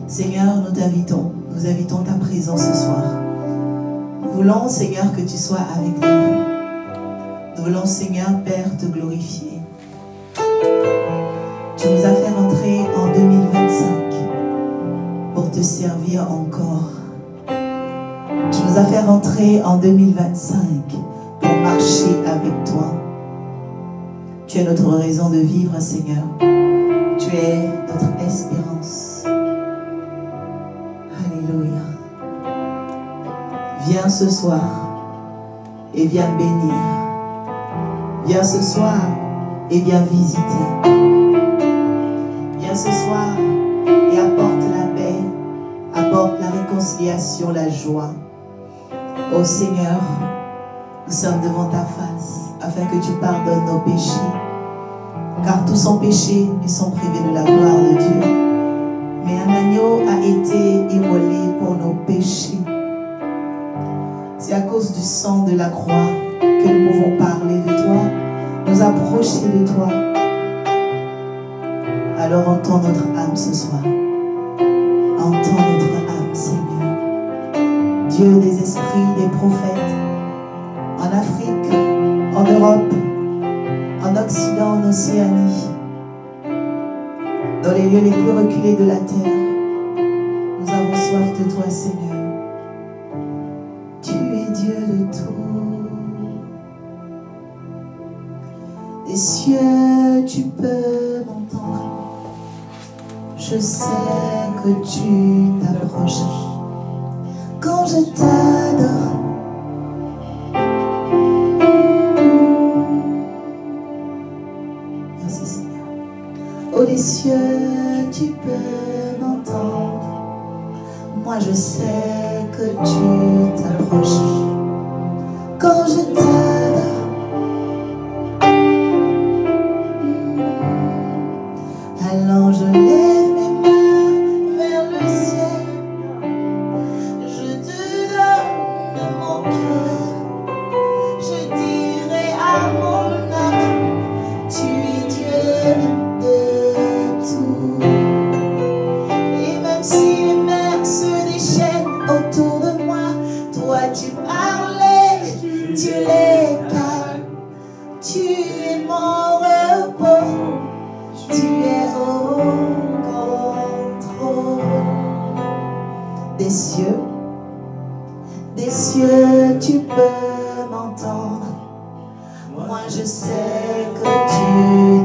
Seigneur, nous invitons ta présence ce soir. Nous voulons, Seigneur, que tu sois avec nous. Nous voulons, Seigneur, Père, te glorifier. Tu nous as fait rentrer en 2025 pour te servir encore. Tu nous as fait rentrer en 2025 pour marcher avec toi. Tu es notre raison de vivre, Seigneur. Tu es notre espérance. Alléluia. Viens ce soir et viens bénir. Viens ce soir et viens visiter. Viens ce soir et apporte la paix, apporte la réconciliation, la joie. Ô Seigneur, nous sommes devant ta face afin que tu pardonnes nos péchés. Car tous sans péché, ils sont privés de la gloire de Dieu. Mais un agneau a été immolé pour nos péchés. C'est à cause du sang de la croix que nous pouvons parler de toi, nous approcher de toi. Alors entends notre âme ce soir. Entends notre âme, Seigneur. Dieu des esprits, des prophètes, en Afrique, en Europe, en Occident, en Océanie, dans les lieux les plus reculés de la terre, nous avons soif de toi, Seigneur. Tu es Dieu de tout. Des cieux, tu peux m'entendre. Je sais que tu t'approches quand je t'adore. Merci Seigneur. Oh des cieux, tu peux m'entendre. Moi je sais que tu t'approches quand je t'adore. Alors je lève mes mains vers le ciel. Je te donne mon cœur. Je dirai à mon âme, tu es Dieu de tout. Et même si les mers se déchaînent autour de moi, toi tu parlais, tu les calmes. Tu es mon repos, tu es au contrôle. Des cieux, tu peux m'entendre. Moi je sais que tu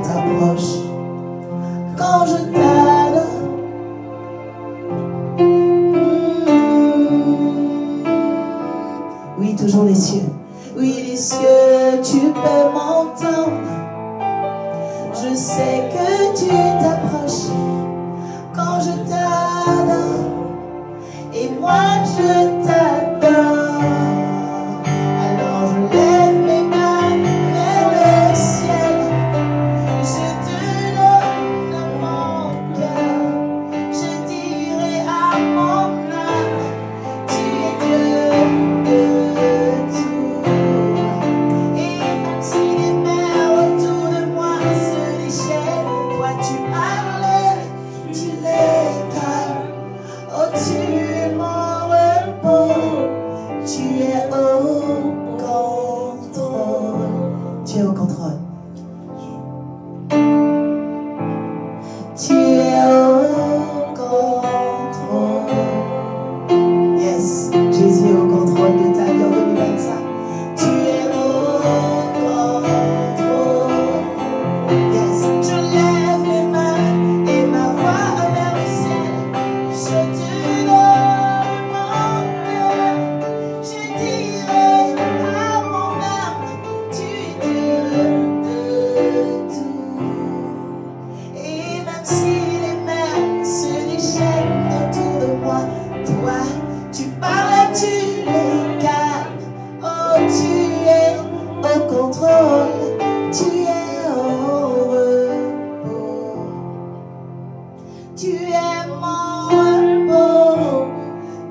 t'approches quand je t'adore. Oui, toujours les cieux. Oui, les cieux, tu peux m'entendre. Je sais que tu t'approches quand je t'adore. Et moi je t'adore. Alors je lève mes mains vers le ciel. Je te donne mon cœur. Je dirai à mon âme, tu es Dieu de tout. Et même si les mers autour de moi se déchaînent, toi tu parlais, tu les calmes. Oh, tu es mon repos, tu es au contrôle. Tu es au contrôle. Tu es au contrôle. Yes, Jésus est au contrôle de ta vie en 2025. Tu es au contrôle. Yes, je lève mes mains et ma voix vers le ciel. Je te donne mon cœur. Je dirai à mon âme, tu es Dieu de tout. Et même si les mers se déchaînent autour de moi, toi, tu parles, tu les calmes. Oh, tu es au contrôle, tu es au repos. Tu es mon repos,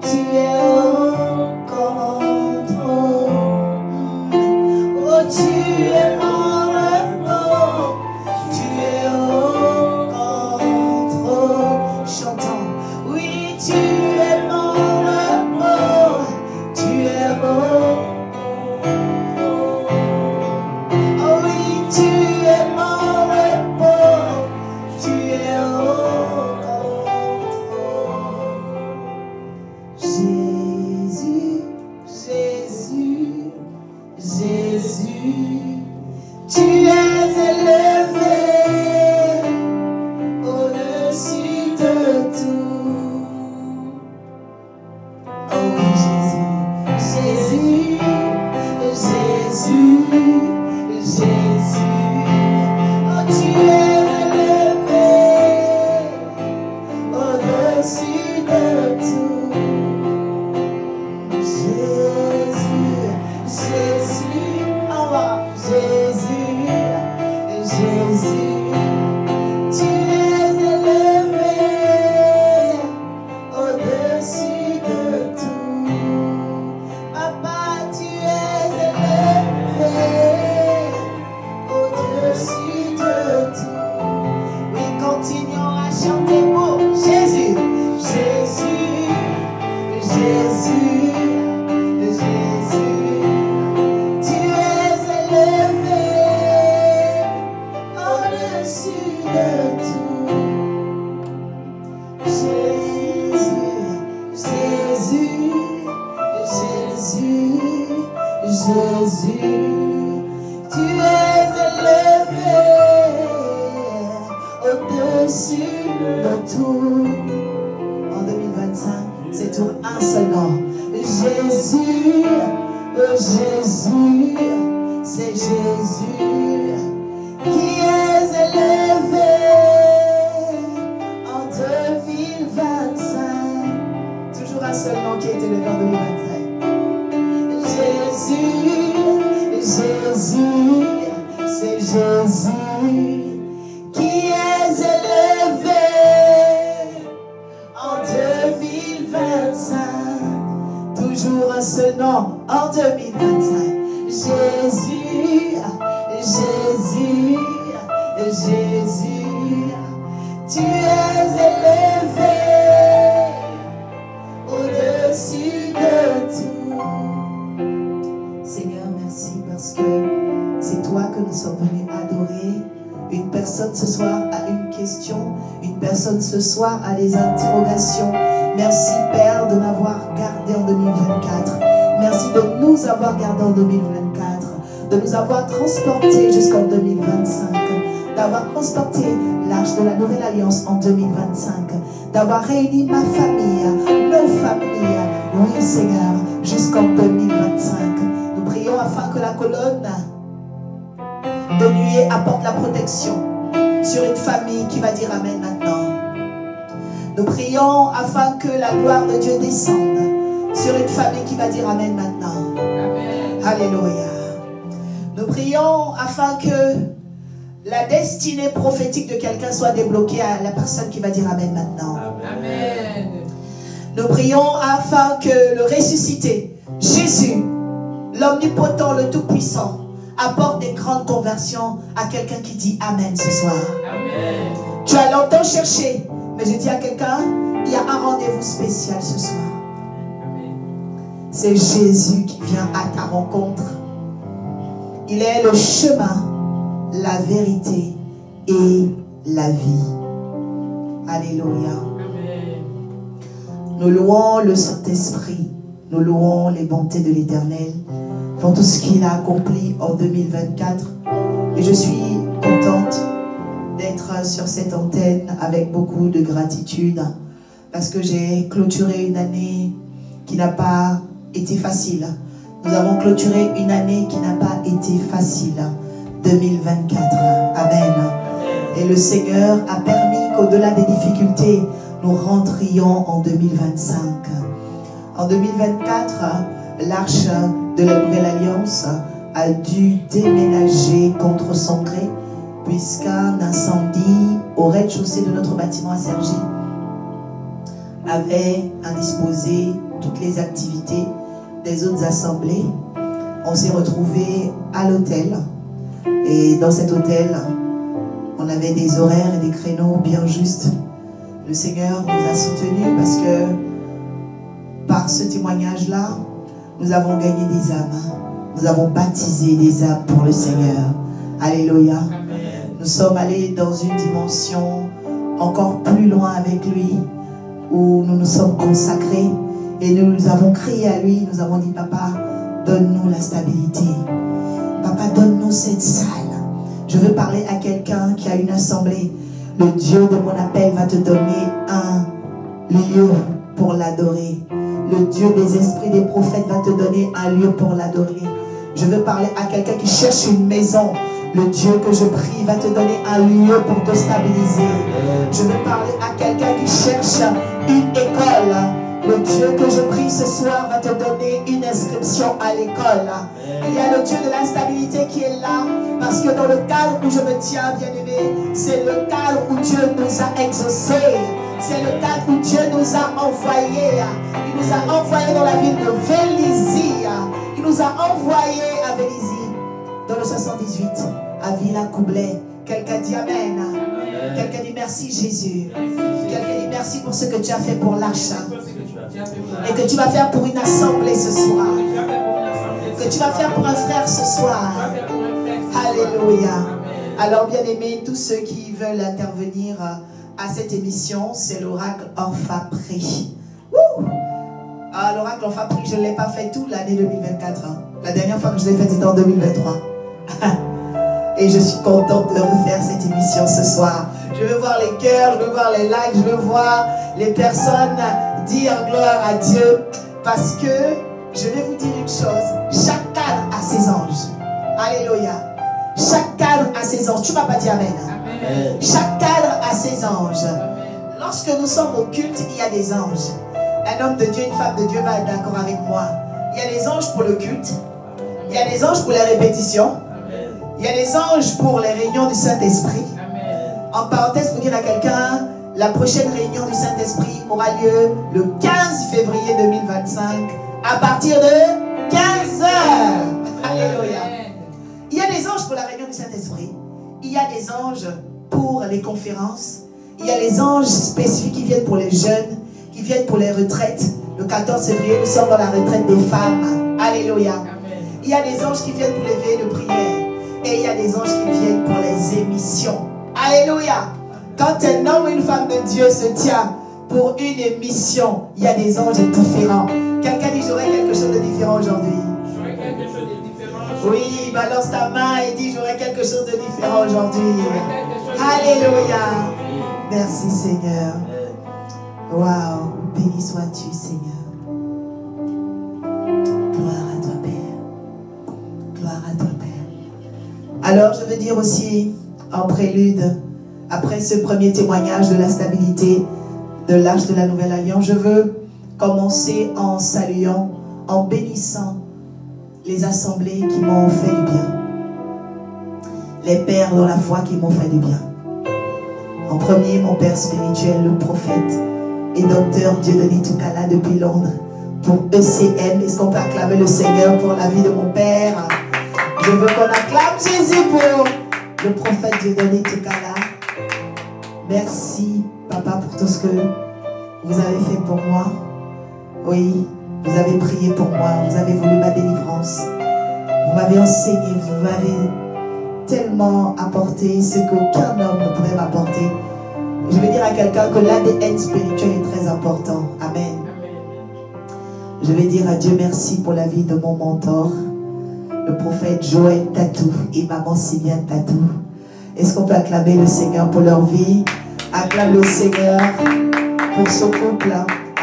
tu es au contrôle. Oh, tu es mon repos, tu es au contrôle. Chantons, oui. chanter pour Jésus. Jésus, Jésus, Jésus, tu es élevé au-dessus de tout. Jésus, Jésus, Jésus, Jésus, tu es élevé au-dessus de tout. En 2025, c'est pour un seul nom. Jésus, Jésus, c'est Jésus qui est élevé en 2025. Toujours un seul nom qui est élevé en 2025. Jésus, Jésus, c'est Jésus qui est élevé en 2025. Toujours un seul nom en 2025. Jésus, Jésus, Jésus, tu es élevé au-dessus de tout. Seigneur, merci parce que c'est toi que nous sommes venus adorer. Une personne ce soir a une question, une personne ce soir a des interrogations. Merci Père de m'avoir gardé en 2024. Merci de nous avoir gardés en 2024, de nous avoir transportés jusqu'en 2025, d'avoir transporté l'arche de la nouvelle alliance en 2025, d'avoir réuni ma famille, nos familles, oui Seigneur, jusqu'en 2025. Nous prions afin que la colonne de nuée apporte la protection sur une famille qui va dire Amen maintenant. Nous prions afin que la gloire de Dieu descende sur une famille qui va dire Amen maintenant. Amen. Alléluia. Nous prions afin que la destinée prophétique de quelqu'un soit débloquée à la personne qui va dire Amen maintenant. Amen. Nous prions afin que le ressuscité, Jésus, l'omnipotent, le tout-puissant, apporte des grandes conversions à quelqu'un qui dit Amen ce soir. Amen. Tu as longtemps cherché, mais je dis à quelqu'un, il y a un rendez-vous spécial ce soir. C'est Jésus qui vient à ta rencontre. Il est le chemin, la vérité et la vie. Alléluia. Amen. Nous louons le Saint-Esprit. Nous louons les bontés de l'Éternel pour tout ce qu'il a accompli en 2024. Et je suis contente d'être sur cette antenne avec beaucoup de gratitude parce que j'ai clôturé une année qui n'a pas été facile. Nous avons clôturé une année qui n'a pas été facile. 2024. Amen. Et le Seigneur a permis qu'au-delà des difficultés, nous rentrions en 2025. En 2024, l'arche de la Nouvelle Alliance a dû déménager contre son gré puisqu'un incendie au rez-de-chaussée de notre bâtiment à Cergy avait indisposé toutes les activités des autres assemblées. On s'est retrouvés à l'hôtel et dans cet hôtel, on avait des horaires et des créneaux bien justes. Le Seigneur nous a soutenus parce que par ce témoignage-là, nous avons gagné des âmes. Nous avons baptisé des âmes pour le Seigneur. Alléluia. Amen. Nous sommes allés dans une dimension encore plus loin avec lui, où nous nous sommes consacrés et nous avons crié à lui. Nous avons dit, Papa, donne-nous la stabilité. Papa, donne-nous cette salle. Je veux parler à quelqu'un qui a une assemblée. Le Dieu de mon appel va te donner un lieu pour l'adorer. Le Dieu des esprits des prophètes va te donner un lieu pour l'adorer. Je veux parler à quelqu'un qui cherche une maison. Le Dieu que je prie va te donner un lieu pour te stabiliser. Je veux parler à quelqu'un qui cherche une école. Le Dieu que je prie ce soir va te donner une inscription à l'école. Il y a le Dieu de la stabilité qui est là. Parce que dans le cadre où je me tiens, bien-aimé, c'est le cadre où Dieu nous a exaucés. C'est le cadre où Dieu nous a envoyés. Il nous a envoyés dans la ville de Vélizy. Il nous a envoyés à Vélizy, dans le 78, à Villa Coublet. Quelqu'un dit Amen. Quelqu'un dit merci Jésus. merci pour ce que tu as fait pour l'arche. Et que tu vas faire pour une assemblée ce soir. Que tu vas faire pour un frère ce soir. Alléluia. Alors bien aimés, tous ceux qui veulent intervenir à cette émission, c'est l'oracle Orpha Prie. L'oracle Orpha Prie, je ne l'ai pas fait toute l'année 2024. La dernière fois que je l'ai fait, c'était en 2023. Et je suis contente de refaire cette émission ce soir. Je veux voir les cœurs, je veux voir les likes, je veux voir les personnes dire gloire à Dieu. Parce que je vais vous dire une chose, chaque cadre a ses anges. Alléluia. Chaque cadre a ses anges. Tu ne m'as pas dit amen. Amen. Chaque cadre a ses anges. Lorsque nous sommes au culte, il y a des anges. Un homme de Dieu, une femme de Dieu va être d'accord avec moi. Il y a des anges pour le culte. Il y a des anges pour les répétitions. Il y a des anges pour les réunions du Saint-Esprit. En parenthèse, pour dire à quelqu'un, la prochaine réunion du Saint-Esprit aura lieu le 15 février 2025 à partir de 15 h. Alléluia. Il y a des anges pour la réunion du Saint-Esprit. Il y a des anges pour les conférences. Il y a les anges spécifiques qui viennent pour les jeunes, qui viennent pour les retraites. Le 14 février, nous sommes dans la retraite des femmes. Alléluia. Amen. Il y a des anges qui viennent pour les veillées de prière. Et il y a des anges qui viennent pour les émissions. Alléluia. Quand un homme ou une femme de Dieu se tient pour une émission, il y a des anges différents. Quelqu'un dit, j'aurai quelque chose de différent aujourd'hui. J'aurai quelque chose de différent aujourd'hui. Oui, balance ta main et dis, j'aurai quelque chose de différent aujourd'hui. Alléluia. Merci Seigneur. Waouh. Béni sois-tu Seigneur. Gloire à toi Père. Gloire à toi Père. Alors je veux dire aussi en prélude, après ce premier témoignage de la stabilité de l'arche de la Nouvelle Alliance, je veux commencer en saluant, en bénissant les assemblées qui m'ont fait du bien. Les pères dans la foi qui m'ont fait du bien. En premier, mon père spirituel, le prophète et docteur Dieudonné Toukala depuis Londres. Pour ECM, est-ce qu'on peut acclamer le Seigneur pour la vie de mon père? Je veux qu'on acclame Jésus pour le prophète Dieudonné Toukala. Merci, papa, pour tout ce que vous avez fait pour moi. Oui, vous avez prié pour moi, vous avez voulu ma délivrance. Vous m'avez enseigné, vous m'avez tellement apporté ce qu'aucun homme ne pourrait m'apporter. Je veux dire à quelqu'un que l'ADN spirituel est très important. Amen. Je vais dire à Dieu merci pour la vie de mon mentor, le prophète Joël Tatou et maman Sylviane Tatou. Est-ce qu'on peut acclamer le Seigneur pour leur vie? Acclame le Seigneur pour ce couple.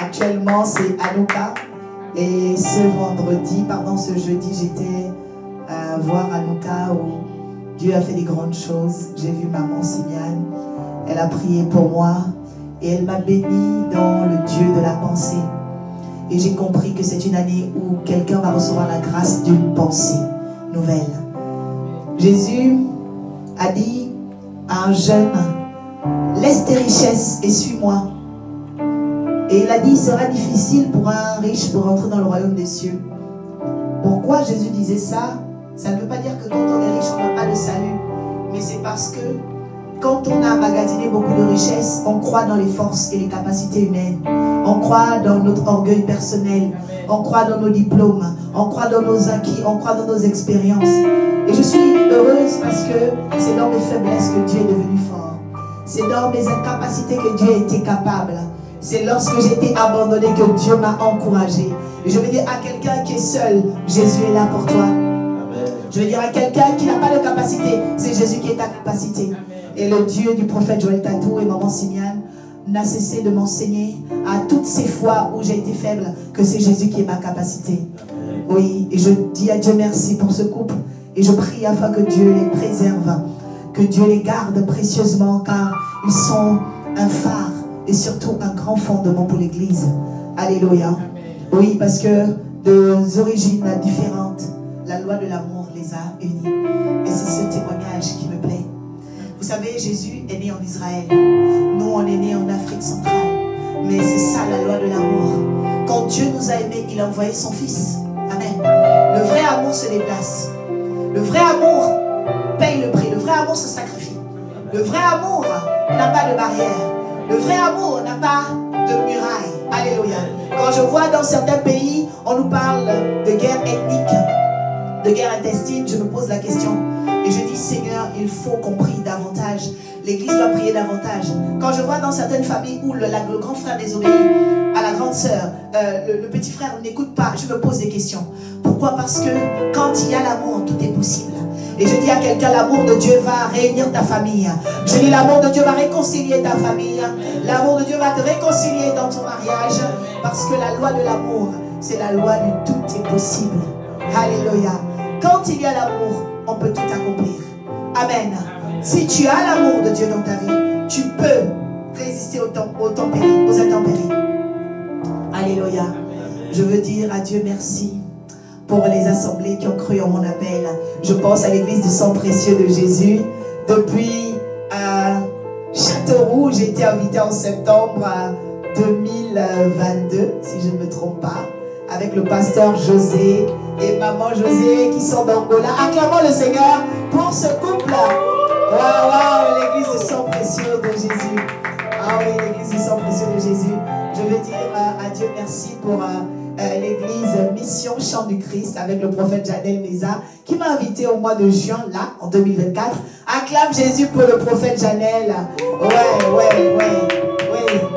Actuellement, c'est Anouka. Et ce jeudi, j'étais voir Anouka où Dieu a fait des grandes choses. J'ai vu maman Sylviane. Elle a prié pour moi. Et elle m'a béni dans le Dieu de la pensée. Et j'ai compris que c'est une année où quelqu'un va recevoir la grâce d'une pensée nouvelle. Jésus a dit à un jeune, laisse tes richesses et suis-moi. Et il a dit, il sera difficile pour un riche de rentrer dans le royaume des cieux. Pourquoi Jésus disait ça? Ça ne veut pas dire que quand on est riche, on n'a pas de salut. Mais c'est parce que quand on a emmagasiné beaucoup de richesses, on croit dans les forces et les capacités humaines. On croit dans notre orgueil personnel. On croit dans nos diplômes. On croit dans nos acquis. On croit dans nos expériences. Et je suis heureuse parce que c'est dans mes faiblesses que Dieu est devenu fort. C'est dans mes incapacités que Dieu a été capable. C'est lorsque j'ai été abandonné que Dieu m'a encouragé. Et je veux dire à quelqu'un qui est seul, Jésus est là pour toi. Amen. Je veux dire à quelqu'un qui n'a pas de capacité, c'est Jésus qui est ta capacité. Amen. Et le Dieu du prophète Joël Tatou et maman Sylviane n'a cessé de m'enseigner à toutes ces fois où j'ai été faible que c'est Jésus qui est ma capacité. Amen. Oui, et je dis à Dieu merci pour ce couple. Et je prie afin que Dieu les préserve, que Dieu les garde précieusement, car ils sont un phare et surtout un grand fondement pour l'Église. Alléluia. Amen. Oui, parce que de origines différentes, la loi de l'amour les a unis. Et c'est ce témoignage qui me plaît. Vous savez, Jésus est né en Israël. Nous, on est nés en Afrique centrale. Mais c'est ça la loi de l'amour. Quand Dieu nous a aimés, il a envoyé son Fils. Amen. Le vrai amour se déplace. Le vrai amour paye le prix. Le vrai amour se sacrifie. Le vrai amour n'a pas de barrière. Le vrai amour n'a pas de muraille. Alléluia. Quand je vois dans certains pays, on nous parle de guerre ethnique, de guerre intestine, je me pose la question et je dis Seigneur, il faut qu'on prie davantage. L'Église doit prier davantage. Quand je vois dans certaines familles où le grand frère désobéit à la grande sœur, le petit frère n'écoute pas, je me pose des questions. Pourquoi? Parce que quand il y a l'amour, tout est possible. Et je dis à quelqu'un, l'amour de Dieu va réunir ta famille. Je dis, l'amour de Dieu va réconcilier ta famille. L'amour de Dieu va te réconcilier dans ton mariage. Parce que la loi de l'amour, c'est la loi du tout est possible. Alléluia. Quand il y a l'amour, on peut tout accomplir. Amen. Si tu as l'amour de Dieu dans ta vie, tu peux résister aux intempéries. Alléluia. Je veux dire à Dieu merci pour les assemblées qui ont cru en mon appel. Je pense à l'église du sang précieux de Jésus. Depuis Châteauroux, j'ai été invitée en septembre 2022, si je ne me trompe pas, avec le pasteur José et maman José qui sont d'Angola. Acclamons le Seigneur pour ce couple. Waouh, l'église du sang précieux de Jésus. Ah oui, l'église du sang précieux de Jésus. Je veux dire à Dieu merci pour l'église Mission Chant du Christ avec le prophète Janel Meza qui m'a invité au mois de juin, là, en 2024. Acclame Jésus pour le prophète Janel. Ouais.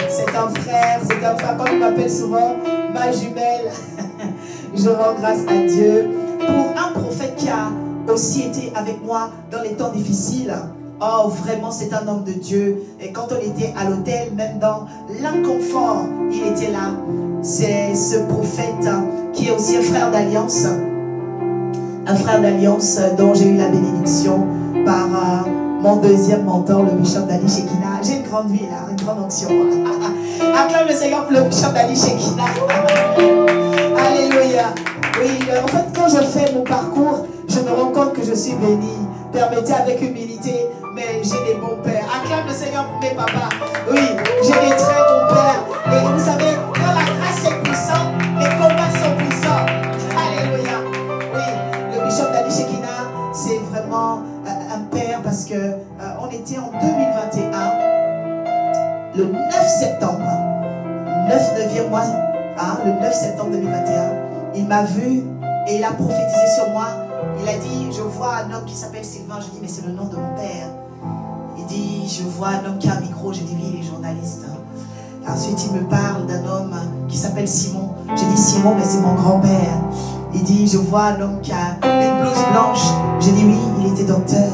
C'est un frère, comme il m'appelle souvent, ma jumelle. Je rends grâce à Dieu pour un prophète qui a aussi été avec moi dans les temps difficiles. Oh, vraiment, c'est un homme de Dieu. Et quand on était à l'hôtel, même dans l'inconfort, il était là. C'est ce prophète qui est aussi un frère d'alliance. Un frère d'alliance dont j'ai eu la bénédiction par mon deuxième mentor, le bishop Dali Shekina. J'ai une grande vie là, une grande onction. Acclame le Seigneur pour le bishop Dali Shekina. Alléluia. Oui, en fait, quand je fais mon parcours, je me rends compte que je suis bénie. Permettez avec humilité, mais j'ai des bons pères. Acclame le Seigneur pour mes papas. Oui, j'ai des très bons pères. Et vous savez, quand la grâce est puissante, les combats sont puissants. Alléluia. Oui, le bishop Dali Shekina, c'est vraiment un père parce que on était en 2021, le 9 septembre, 9e mois, le 9 septembre 2021, il m'a vu et il a prophétisé sur moi. Il a dit, je vois un homme qui s'appelle Sylvain. Je dis, mais c'est le nom de mon père. Il dit, je vois un homme qui a un micro. Je dis, oui, il est journaliste. Ensuite, il me parle d'un homme qui s'appelle Simon. Je dis, Simon, mais c'est mon grand-père. Il dit, je vois un homme qui a une blouse blanche. Je dis, oui, il était docteur.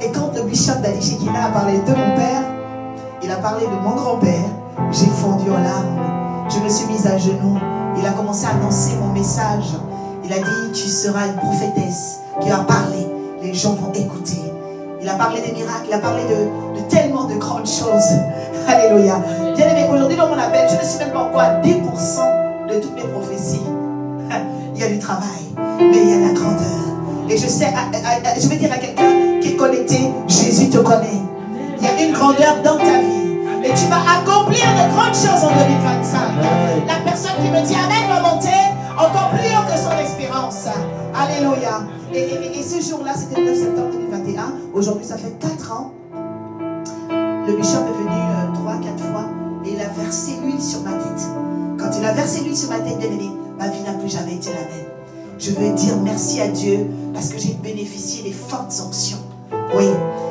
Et quand le bishop Dali Shekina a parlé de mon père, il a parlé de mon grand-père, j'ai fondu en larmes. Je me suis mise à genoux. Il a commencé à annoncer mon message. Il a dit, tu seras une prophétesse qui va parler. Les gens vont écouter. Il a parlé des miracles. Il a parlé de tellement de grandes choses. Alléluia. Bien aimé, aujourd'hui dans mon appel, je ne sais même pas encore à 10% de toutes mes prophéties. Il y a du travail, mais il y a la grandeur. Et je sais, je vais dire à quelqu'un qui est connecté, Jésus te connaît. Il y a une grandeur dans ta vie. Et tu vas accomplir de grandes choses en 2025. La personne qui me dit Amen va monter encore plus haut que son espérance. Alléluia. Et ce jour-là, c'était le 9 septembre 2021. Aujourd'hui, ça fait 4 ans. Le bishop est venu 3-4 fois et il a versé l'huile sur ma tête. Quand il a versé l'huile sur ma tête, bien aimé, ma vie n'a plus jamais été la même. Je veux dire merci à Dieu parce que j'ai bénéficié des fortes onctions. Oui.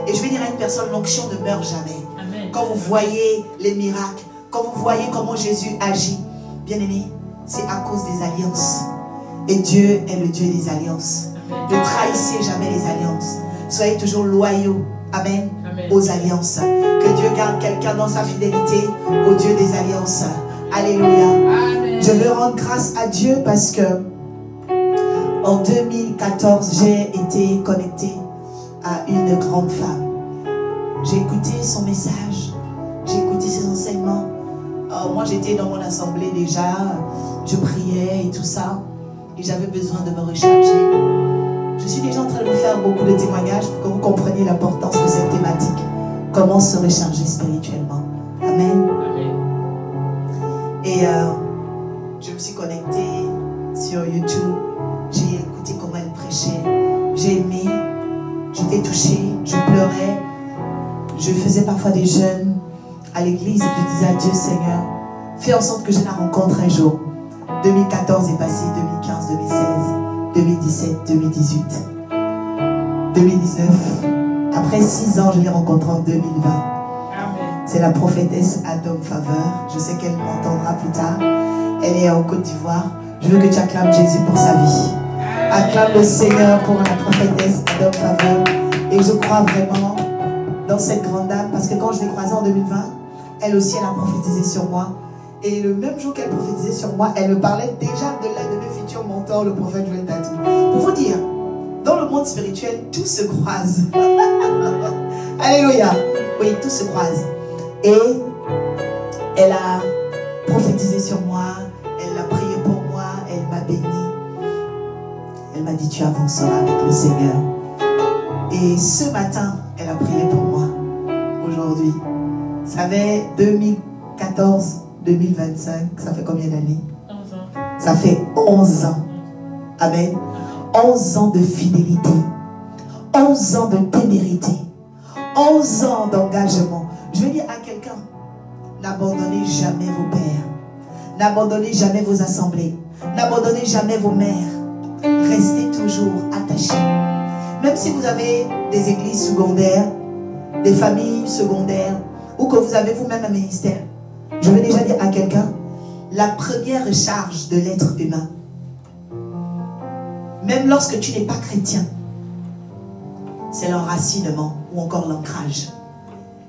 Et je vais dire à une personne, l'onction ne meurt jamais. Amen. Quand vous voyez les miracles, quand vous voyez comment Jésus agit, bien aimé, c'est à cause des alliances. Et Dieu est le Dieu des alliances. Amen. Ne trahissez jamais les alliances. Soyez toujours loyaux. Amen. Amen. Aux alliances. Que Dieu garde quelqu'un dans sa fidélité au Dieu des alliances. Alléluia. Amen. Je veux rendre grâce à Dieu parce que en 2014, j'ai été connectée à une grande femme. J'ai écouté son message. J'ai écouté ses enseignements. Moi, j'étais dans mon assemblée déjà. Je priais et tout ça. Et j'avais besoin de me recharger. Je suis déjà en train de vous faire beaucoup de témoignages pour que vous compreniez l'importance de cette thématique. Comment se recharger spirituellement. Amen. Amen. Et je me suis connectée sur YouTube. J'ai écouté comment elle prêchait. J'ai aimé. J'étais touchée. Je pleurais. Je faisais parfois des jeûnes. à l'église et je disais à Dieu, Seigneur, fais en sorte que je la rencontre un jour. 2014 est passé, 2015, 2016, 2017, 2018, 2019. Après 6 ans, je l'ai rencontrée en 2020. C'est la prophétesse Adam Faveur. Je sais qu'elle m'entendra plus tard. Elle est en Côte d'Ivoire. Je veux que tu acclames Jésus pour sa vie. Acclame le Seigneur pour la prophétesse Adam Faveur. Et je crois vraiment dans cette grande dame, parce que quand je l'ai croisée en 2020, elle aussi, elle a prophétisé sur moi. Et le même jour qu'elle prophétisait sur moi, elle me parlait déjà de l'un de mes futurs mentors, le prophète Joël Tatou. Pour vous dire, dans le monde spirituel, tout se croise. Alléluia. Oui, tout se croise. Et elle a prophétisé sur moi, elle a prié pour moi, elle m'a béni. Elle m'a dit, tu avanceras avec le Seigneur. Et ce matin, elle a prié pour moi. Aujourd'hui, ça fait 2014, 2025, ça fait combien d'années? 11 ans. Ça fait 11 ans. Amen. 11 ans de fidélité. 11 ans de témérité. 11 ans d'engagement. Je vais dire à quelqu'un, n'abandonnez jamais vos pères. N'abandonnez jamais vos assemblées. N'abandonnez jamais vos mères. Restez toujours attachés. Même si vous avez des églises secondaires, des familles secondaires, ou que vous avez vous-même un ministère, je vais déjà dire à quelqu'un, la première charge de l'être humain, même lorsque tu n'es pas chrétien, c'est l'enracinement ou encore l'ancrage.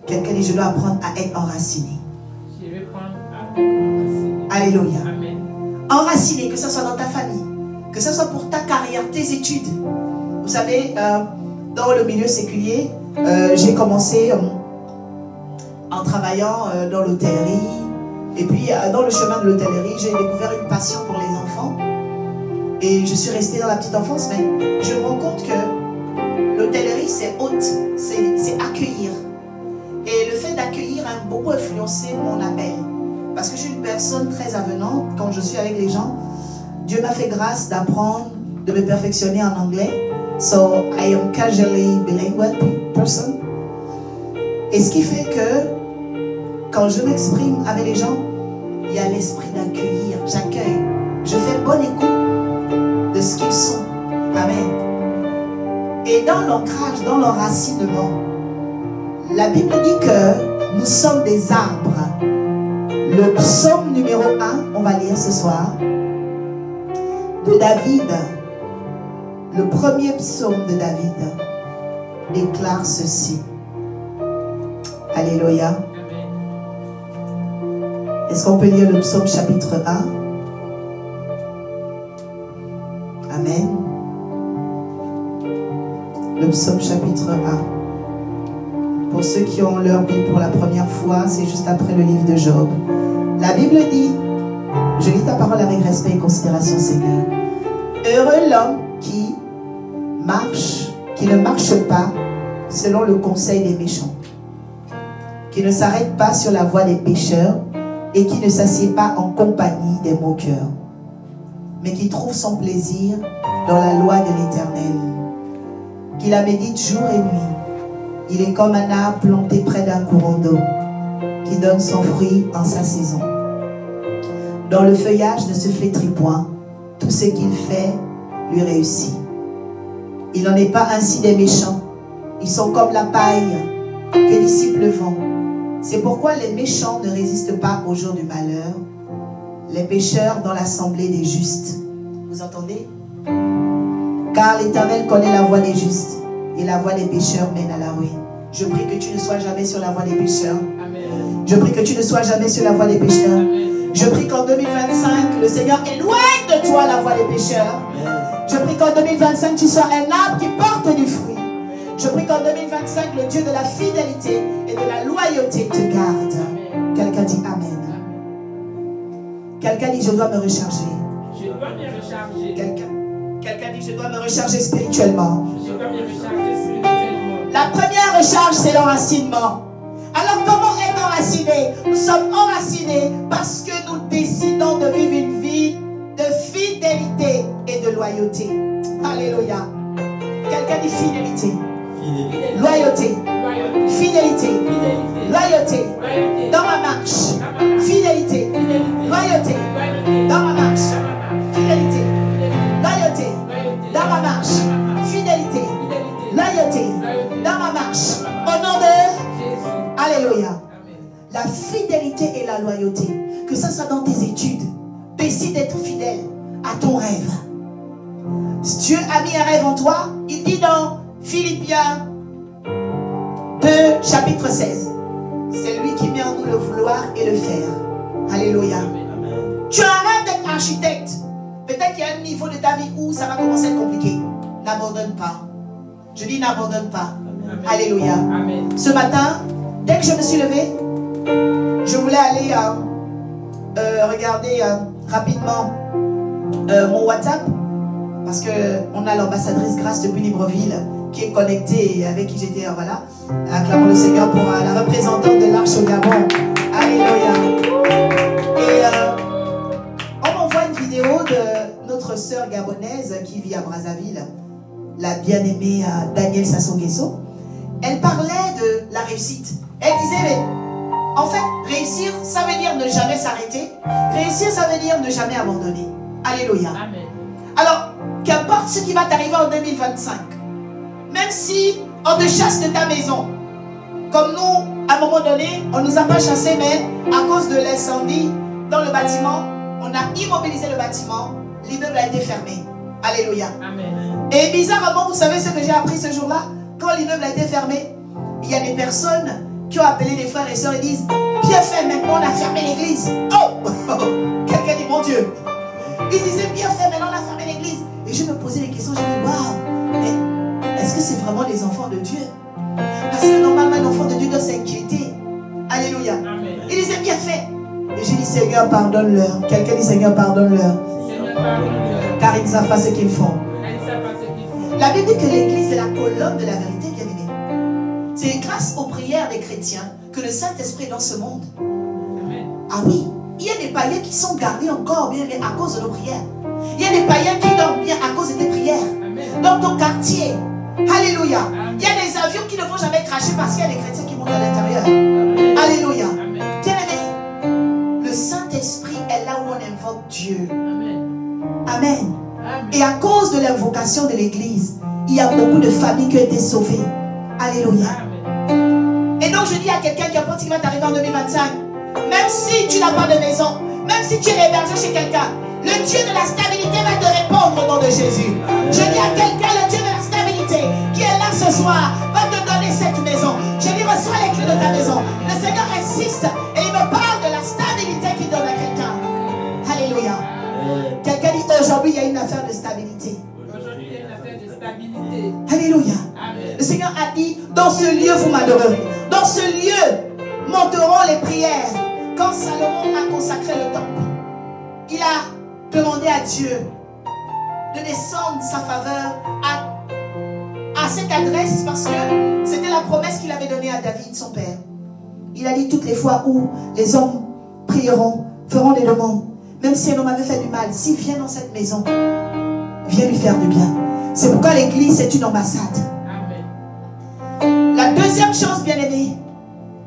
Quelqu'un dit, je dois apprendre à être enraciné. Je vais prendre à être enraciné. Alléluia. Amen. Enraciné, que ce soit dans ta famille, que ce soit pour ta carrière, tes études. Vous savez, dans le milieu séculier, j'ai commencé en travaillant dans l'hôtellerie. Et puis, dans le chemin de l'hôtellerie, j'ai découvert une passion pour les enfants. Et je suis restée dans la petite enfance, mais je me rends compte que l'hôtellerie, c'est hôte, c'est accueillir. Et le fait d'accueillir a beaucoup influencé mon appel. Parce que je suis une personne très avenante. Quand je suis avec les gens, Dieu m'a fait grâce d'apprendre, de me perfectionner en anglais. So, I am casually bilingual person. Et ce qui fait que, quand je m'exprime avec les gens, il y a l'esprit d'accueillir. J'accueille. Je fais bonne écoute de ce qu'ils sont. Amen. Et dans l'ancrage, dans l'enracinement, la Bible dit que nous sommes des arbres. Le psaume numéro 1, on va lire ce soir, de David, le premier psaume de David, déclare ceci. Alléluia. Est-ce qu'on peut lire le psaume chapitre 1? Amen. Le psaume chapitre 1. Pour ceux qui ont leur Bible pour la première fois, c'est juste après le livre de Job. La Bible dit, je lis ta parole avec respect et considération, Seigneur. Heureux l'homme qui ne marche pas selon le conseil des méchants, qui ne s'arrête pas sur la voie des pécheurs et qui ne s'assied pas en compagnie des moqueurs, mais qui trouve son plaisir dans la loi de l'Éternel, qui la médite jour et nuit. Il est comme un arbre planté près d'un courant d'eau, qui donne son fruit en sa saison. Dans le feuillage ne se flétrit point, tout ce qu'il fait lui réussit. Il n'en est pas ainsi des méchants, ils sont comme la paille que dissipe le vent. C'est pourquoi les méchants ne résistent pas au jour du malheur, les pécheurs dans l'assemblée des justes. Vous entendez? Car l'Éternel connaît la voie des justes, et la voie des pécheurs mène à la ruine. Je prie que tu ne sois jamais sur la voie des pécheurs. Amen. Je prie que tu ne sois jamais sur la voie des pécheurs. Amen. Je prie qu'en 2025, le Seigneur éloigne de toi la voie des pécheurs. Amen. Je prie qu'en 2025, tu sois un arbre qui porte du fruit. Je prie qu'en 2025, le Dieu de la fidélité et de la loyauté te garde. Quelqu'un dit Amen. Quelqu'un dit, je dois me recharger. Je dois me recharger. Quelqu'un dit, je dois me recharger spirituellement. Je dois me recharger spirituellement. La première recharge, c'est l'enracinement. Alors, comment être enraciné? Nous sommes enracinés parce que nous décidons de vivre une vie de fidélité et de loyauté. Alléluia. Quelqu'un dit fidélité. Loyauté. Fidélité. Loyauté. Dans ma marche. Fidélité. Loyauté. Dans ma marche. Fidélité. Loyauté. Dans ma marche. Fidélité. Loyauté. Dans ma marche. Au nom de... Alléluia. La fidélité et la loyauté. Que ça soit dans tes études. Décide d'être fidèle à ton rêve. Dieu a mis un rêve en toi. Il dit dans Philippiens 2, chapitre 16. C'est lui qui met en nous le vouloir et le faire. Alléluia. Tu as un rêve d'être architecte. Peut-être qu'il y a un niveau de ta vie où ça va commencer à être compliqué. N'abandonne pas. Je dis n'abandonne pas. Amen. Alléluia. Amen. Ce matin, dès que je me suis levée, je voulais aller regarder rapidement mon WhatsApp. Parce qu'on a l'ambassadrice Grâce depuis Libreville qui est connectée et avec qui j'étais, voilà. Acclamons le Seigneur pour la représentante de l'Arche au Gabon. Alléluia. Et on m'envoie une vidéo de notre sœur gabonaise qui vit à Brazzaville, la bien-aimée Danielle Sassou Nguesso. Elle parlait de la réussite. Elle disait, mais en fait, réussir, ça veut dire ne jamais s'arrêter. Réussir, ça veut dire ne jamais abandonner. Alléluia. Amen. Alors, qu'importe ce qui va t'arriver en 2025, même si on te chasse de ta maison, comme nous, à un moment donné, on ne nous a pas chassés, mais à cause de l'incendie dans le bâtiment, on a immobilisé le bâtiment, l'immeuble a été fermé. Alléluia. Amen. Et bizarrement, vous savez ce que j'ai appris ce jour-là? Quand l'immeuble a été fermé, il y a des personnes qui ont appelé les frères et sœurs et disent, bien fait, maintenant on a fermé l'église. Oh, quelqu'un dit, mon Dieu. Ils disaient, bien fait, maintenant on a fermé l'église. Et je me posais des questions, je me dis, waouh, mais est-ce que c'est vraiment les enfants de Dieu? Parce que normalement, un enfant de Dieu doit s'inquiéter. Alléluia. Amen. Ils disaient, bien fait. Et j'ai dit, Seigneur, pardonne-leur. Quelqu'un dit, Seigneur, pardonne-leur. Car ils ne savent pas ce qu'ils font. La Bible dit que l'église est la colonne de la vérité, bien aimée. C'est grâce aux prières des chrétiens que le Saint-Esprit est dans ce monde. Amen. Ah oui, il y a des païens qui sont gardés encore bien à cause de nos prières. Il y a des païens qui dorment bien à cause de tes prières. Amen. Dans ton quartier. Alléluia. Amen. Il y a des avions qui ne vont jamais cracher parce qu'il y a des chrétiens qui montent à l'intérieur. Alléluia. Bien aimé, le Saint-Esprit est là où on invoque Dieu. Amen. Amen. Amen. Et à cause de l'invocation de l'église, il y a beaucoup de familles qui ont été sauvées. Alléluia. Amen. Et donc je dis à quelqu'un qui apprend ce qui va t'arriver en 2025, même si tu n'as pas de maison, même si tu es hébergé chez quelqu'un, le Dieu de la stabilité va te répondre au nom de Jésus. Amen. Je dis à quelqu'un, le Dieu de la stabilité qui est là ce soir va te donner cette maison. Je lui reçois les clés de ta maison. Le Seigneur insiste et il me parle de la stabilité qu'il donne à quelqu'un. Alléluia. Quelqu'un dit aujourd'hui il y a une affaire de stabilité. Aujourd'hui il y a une affaire de stabilité. Alléluia. Amen. Le Seigneur a dit, dans ce lieu vous m'adorerez. Dans ce lieu monteront les prières. Quand Salomon a consacré le temple, il a demandé à Dieu de descendre sa faveur à cette adresse parce que c'était la promesse qu'il avait donnée à David, son père. Il a dit toutes les fois où les hommes prieront, feront des demandes, même si un homme avait fait du mal, s'il vient dans cette maison, viens lui faire du bien. C'est pourquoi l'église est une ambassade. Amen. La deuxième chose, bien-aimée,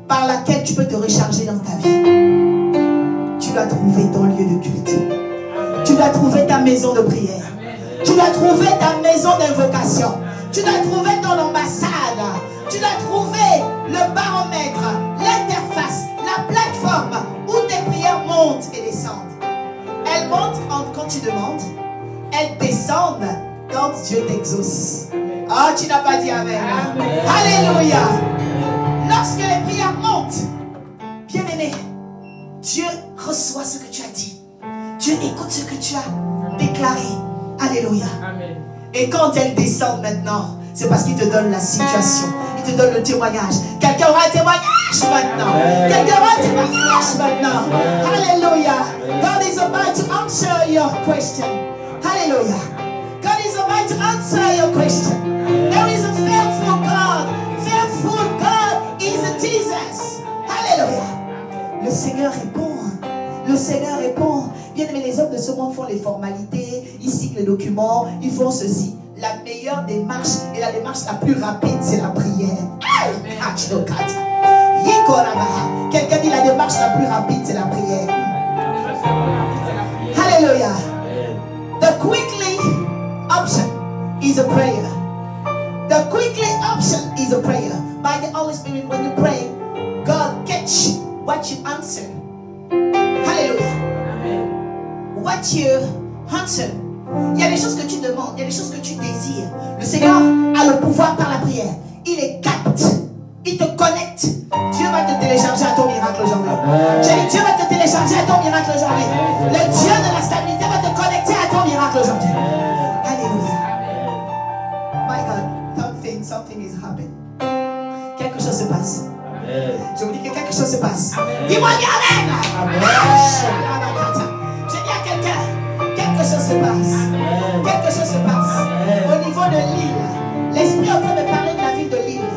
par laquelle tu peux te recharger dans ta vie, tu dois trouver ton lieu de culte. Amen. Tu dois trouver ta maison de prière. Amen. Tu dois trouver ta maison d'invocation. Tu dois trouver ton ambassade. Tu dois trouver le baromètre, l'interface, la plateforme où tes prières montent et descendent. Elles montent quand tu demandes. Elles descendent quand Dieu t'exauce. Ah, tu n'as pas dit amen. Amen. Alléluia. Lorsque les prières montent, bien-aimé, Dieu reçoit ce que tu as dit. Dieu écoute ce que tu as déclaré. Alléluia. Amen. Et quand elles descendent maintenant, c'est parce qu'il te donne la situation. Il te donne le témoignage. Quelqu'un aura un témoignage maintenant. Quelqu'un aura un témoignage maintenant. Alléluia. God is about to answer your question. Alléluia. God is about to answer your question. There is a faithful God. Faithful God is Jesus. Alléluia. Le Seigneur répond. Le Seigneur répond. Bien aimé, les hommes de ce monde font les formalités. Ils signent les documents. Ils font ceci. La meilleure meilleure démarche et la démarche la plus rapide, c'est la prière. Quelqu'un dit la démarche la plus rapide, c'est la prière. Alléluia. The quickly option is a prayer. The quickly option is a prayer. By the Holy Spirit, when you pray, God catch what you answer. Hallelujah. What you answer. Il y a des choses que tu demandes, il y a des choses que tu désires. Le Seigneur a le pouvoir par la prière. Il les capte, il te connecte. Dieu va te télécharger à ton miracle aujourd'hui. J'ai dit, Dieu va te télécharger à ton miracle aujourd'hui. Le Dieu de la stabilité va te connecter à ton miracle aujourd'hui. Alléluia. My God, something is happening. Quelque chose se passe. Je vous dis que quelque chose se passe. Dis-moi, dis Amen. Je dis à quelqu'un, quelque chose se passe. Quelque chose se passe. Au niveau de l'île, l'Esprit est en train de parler de la ville de Lille.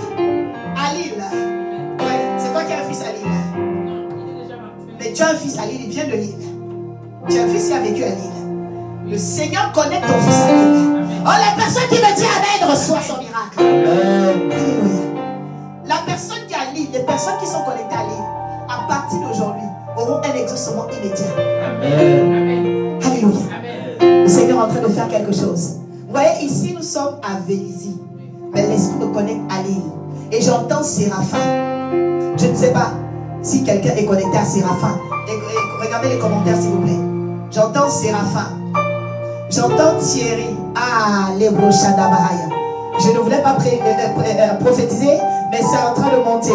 À Lille. Ouais, c'est toi qui as un fils à Lille. Mais tu as un fils à Lille, il vient de Lille. Tu as un fils qui a vécu à Lille. Le Seigneur connecte ton fils à Lille. Oh, la personne qui me dit Amen reçoit son miracle. Alléluia. La personne qui est à Lille, les personnes qui sont connectées à Lille, à partir d'aujourd'hui, auront un exaucement immédiat. Amen. Alléluia. Amen. Le Seigneur est en train de faire quelque chose. Vous voyez, ici nous sommes à Vélizy, mais l'Esprit me connecte à Lille. Et j'entends Séraphin. Je ne sais pas si quelqu'un est connecté à Séraphin. Et regardez les commentaires s'il vous plaît. J'entends Séraphin. J'entends Thierry. Ah, les Rochadabahaya. Je ne voulais pas prophétiser, mais c'est en train de monter.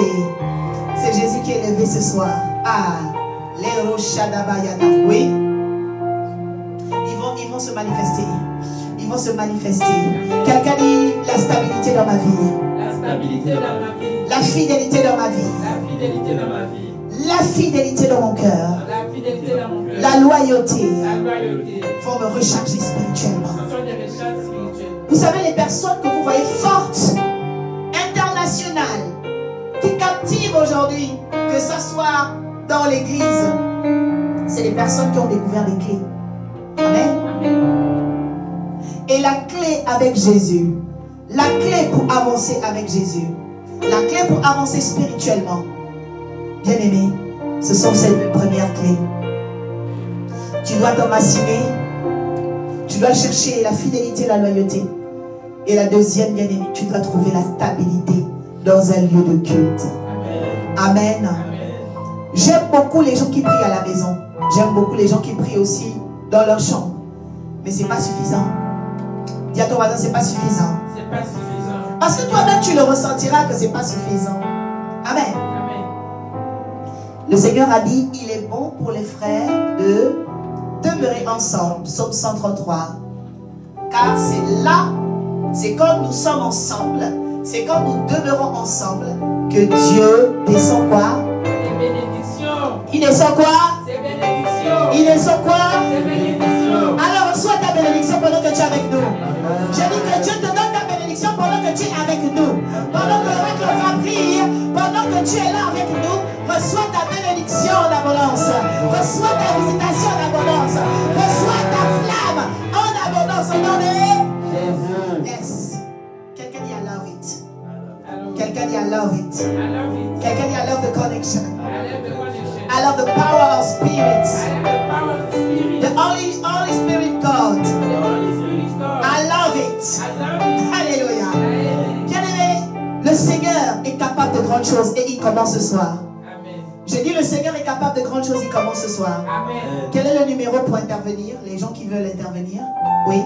C'est Jésus qui est élevé ce soir. Ah, les Rochadabahaya. Oui. Ils vont se manifester. Ils vont se manifester. Quelqu'un dit la stabilité dans ma vie. La stabilité dans ma vie. La fidélité dans ma vie. La fidélité dans ma vie. La fidélité dans mon cœur. La fidélité dans mon cœur. La loyauté. La loyauté. Vont me recharger spirituellement. Vous savez, les personnes que vous voyez fortes, internationales, qui captivent aujourd'hui, que ce soit dans l'église, c'est les personnes qui ont découvert les clés. Amen. Et la clé avec Jésus, la clé pour avancer avec Jésus, la clé pour avancer spirituellement, bien aimé, ce sont ces deux premières clés. Tu dois t'enraciner, tu dois chercher la fidélité, la loyauté. Et la deuxième, bien aimé, tu dois trouver la stabilité dans un lieu de culte. Amen. Amen. J'aime beaucoup les gens qui prient à la maison. J'aime beaucoup les gens qui prient aussi dans leur chambre. Mais ce n'est pas suffisant. Dis à ton voisin, ce n'est pas suffisant. C'est pas suffisant. Parce que toi-même, tu le ressentiras que ce n'est pas suffisant. Amen. Amen. Le Seigneur a dit, il est bon pour les frères de demeurer ensemble. Psaume 133. Car c'est là, c'est quand nous sommes ensemble, c'est quand nous demeurons ensemble que Dieu descend quoi? Des bénédictions. Il descend quoi? C'est bénédictions. Il descend quoi? C'est bénédictions. Alors reçois ta bénédiction pendant que tu es avec nous. Je dis que Dieu te donne ta bénédiction pendant que tu es avec nous. Pendant que l'oracle va prier, pendant que tu es là avec nous, reçois ta bénédiction en abondance. Reçois ta visitation en abondance. Reçois ta flamme en abondance. Au nom de Jésus. Yes. Quelqu'un dit I love it. Quelqu'un dit I love it. Quelqu'un dit I love the connection. I love the power of spirits. The Holy Spirit God. I love it. Alléluia. Bien-aimé, le Seigneur est capable de grandes choses et il commence ce soir. Je dis le Seigneur est capable de grandes choses, il commence ce soir. Amen. Quel est le numéro pour intervenir? Les gens qui veulent intervenir? Oui.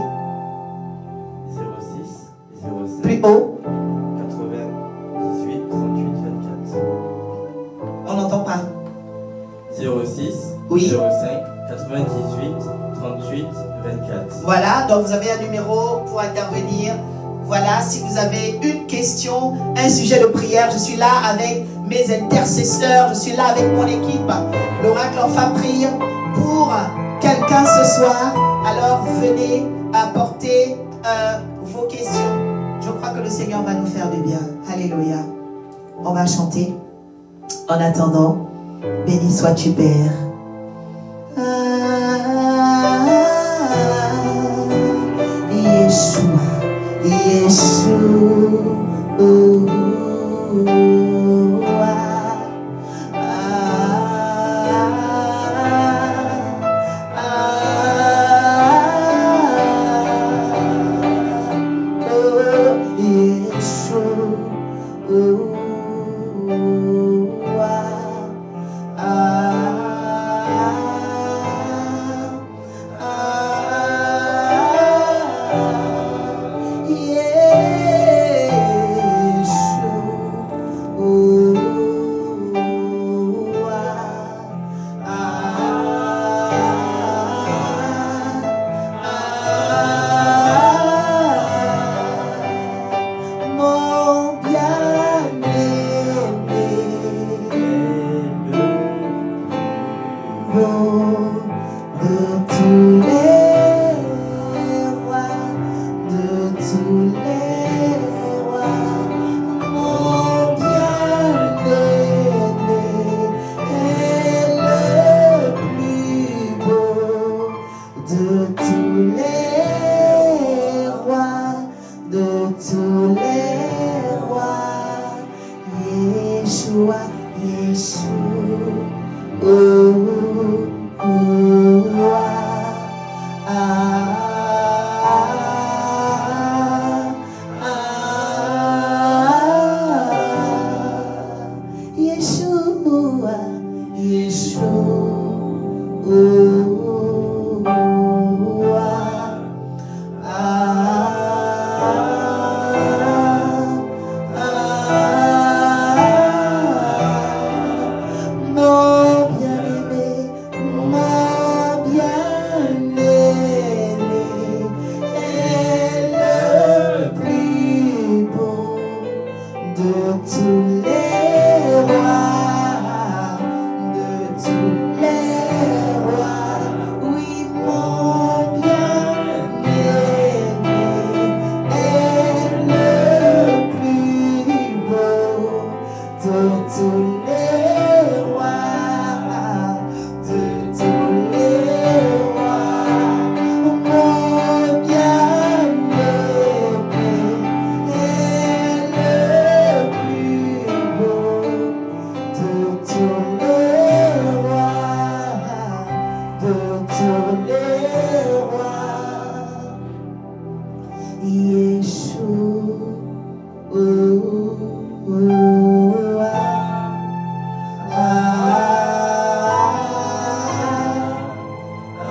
06 07 plus haut 98 38 24. On n'entend pas. 06 oui. 05 98 38 24. Voilà, donc vous avez un numéro pour intervenir. Voilà, si vous avez une question, un sujet de prière, je suis là avec mes intercesseurs, je suis là avec mon équipe. L'oracle enfin prie pour quelqu'un ce soir. Alors venez apporter vos questions. Je crois que le Seigneur va nous faire du bien. Alléluia. On va chanter. En attendant, béni sois-tu Père. Yeshua, Yeshua. beau de tous les rois, de tous les rois. Mon bien-aimé est le plus beau de tous les rois, de tous les rois. Yeshua, Yeshua, oh, oh, ah, ah, Yeshua, Yeshua, oh, mon bien-aimé est le plus beau de tous les rois, de tous les rois. Oui, mon bien-aimé est le plus beau de tous les rois, de tous les rois. Mon bien-aimé est le plus beau de tous les rois, de tous les rois. Yeshua, oh, oh, ah,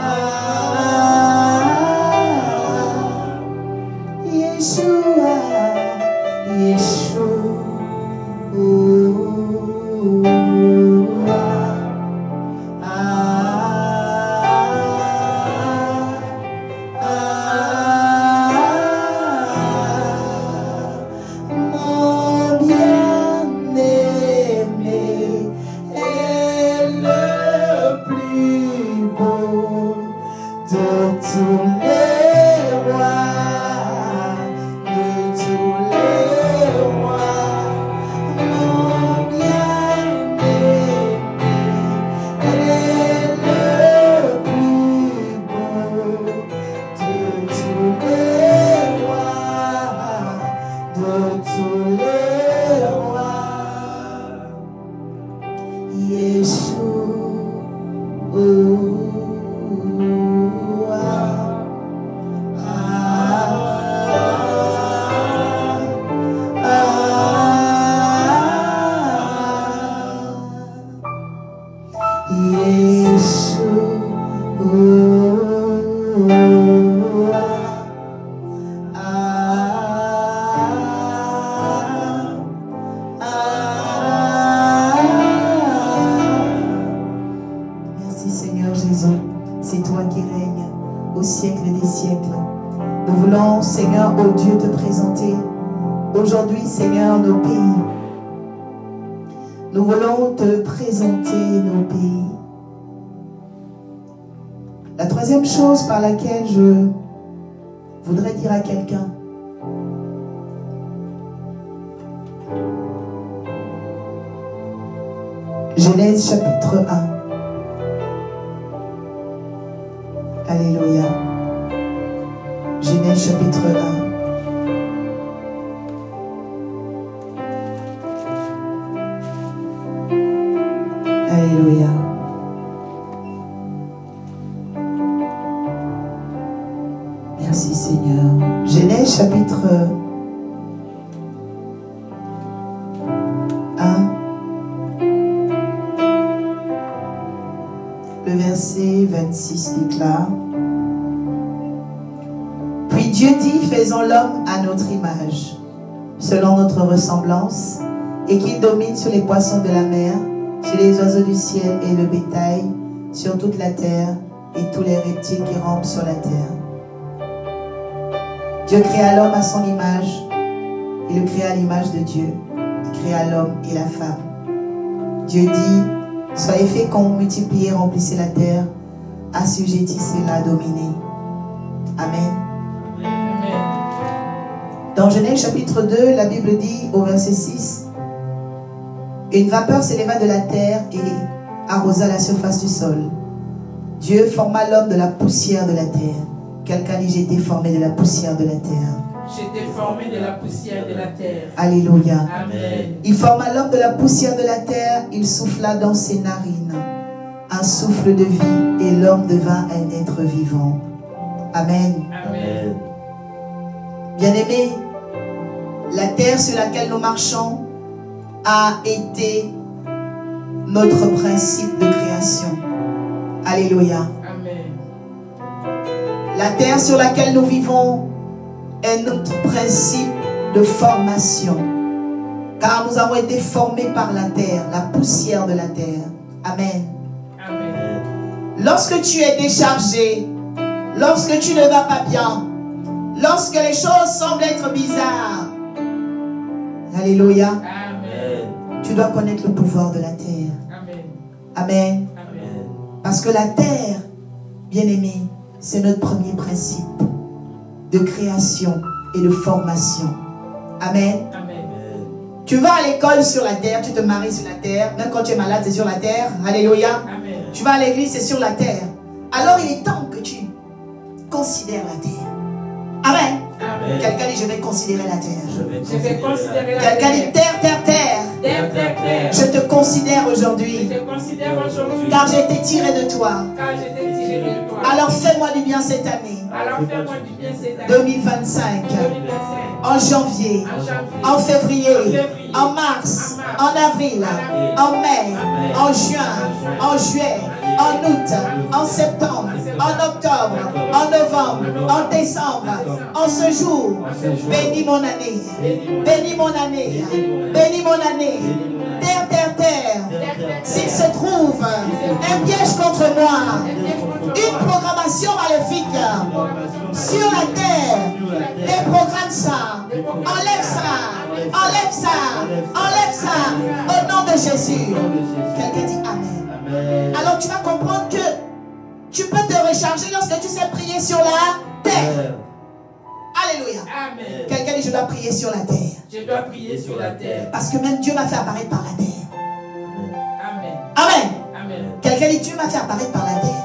ah, Yeshua, Yeshua, oh, mon bien-aimé est le plus beau de tous les rois, de tous les rois. Mon bien-aimé est le plus beau de tous les rois, de tous les rois. Yeshua, oh, ah, ah, Yeshua, oh, merci Seigneur Jésus, c'est toi qui règnes au siècle des siècles. Nous voulons, Seigneur, oh Dieu, te présenter aujourd'hui, Seigneur, nos pays. Nous voulons te présenter nos pays. La troisième chose par laquelle je voudrais dire à quelqu'un, Genèse chapitre 1. Alléluia. Genèse chapitre 1. Alléluia. Merci Seigneur. Genèse chapitre 1. Le verset 26 déclare: Puis Dieu dit, faisons l'homme à notre image, selon notre ressemblance, et qu'il domine sur les poissons de la mer, sur les oiseaux du ciel et le bétail, sur toute la terre et tous les reptiles qui rampent sur la terre. Dieu créa l'homme à son image, il le créa à l'image de Dieu. Il créa l'homme et la femme. Dieu dit, Soyez féconds, multipliez, remplissez la terre, assujettissez-la, dominez. Amen. Amen. Dans Genèse chapitre 2, la Bible dit au verset 6, une vapeur s'éleva de la terre et arrosa la surface du sol. Dieu forma l'homme de la poussière de la terre. Quelqu'un dit, j'ai été formé de la poussière de la terre. J'étais formé de la poussière de la terre. Alléluia. Amen. Il forma l'homme de la poussière de la terre, il souffla dans ses narines un souffle de vie et l'homme devint un être vivant. Amen. Amen. Bien-aimés, la terre sur laquelle nous marchons a été notre principe de création. Alléluia. Amen. La terre sur laquelle nous vivons est notre principe de formation. Car nous avons été formés par la terre, la poussière de la terre. Amen. Amen. Lorsque tu es déchargé, lorsque tu ne vas pas bien, lorsque les choses semblent être bizarres, alléluia, Amen. tu dois connaître le pouvoir de la terre. Amen. Amen. Amen. Parce que la terre, bien-aimé, c'est notre premier principe de création et de formation. Amen. Amen. Tu vas à l'école sur la terre, tu te maries sur la terre, même quand tu es malade, c'est sur la terre. Alléluia. Amen. Tu vas à l'église, c'est sur la terre. Alors il est temps que tu considères la terre. Amen. Amen. Quelqu'un dit, je vais considérer la terre. Je vais considérer la Quelqu'un dit, terre, terre, terre. Terre, terre, terre. Je te considère Je aujourd'hui, te considère aujourd'hui. car j'ai été tiré de toi. Car j'étais tiré de toi. Alors fais-moi du bien cette année, Alors fais-moi du bien cette année. 2025, 2025. en janvier, En janvier. en février, février, en mars, en avril, en mai, en juin, en juillet, en août, en septembre, en octobre, en novembre, en décembre, en ce jour. Bénis mon année, bénis mon année, bénis mon année. Terre, terre, terre, s'il se trouve un piège contre moi, une programmation maléfique sur la terre, déprogramme ça, enlève ça, enlève ça, enlève ça, au nom de Jésus. Quelqu'un dit Amen. Alors tu vas comprendre que tu peux te recharger lorsque tu sais prier sur la terre. Alléluia. Amen. Quelqu'un dit je dois prier sur la terre. Je dois prier sur la terre. Parce que même Dieu m'a fait apparaître par la terre. Amen. Amen. Amen. Quelqu'un dit Dieu m'a fait apparaître par la terre.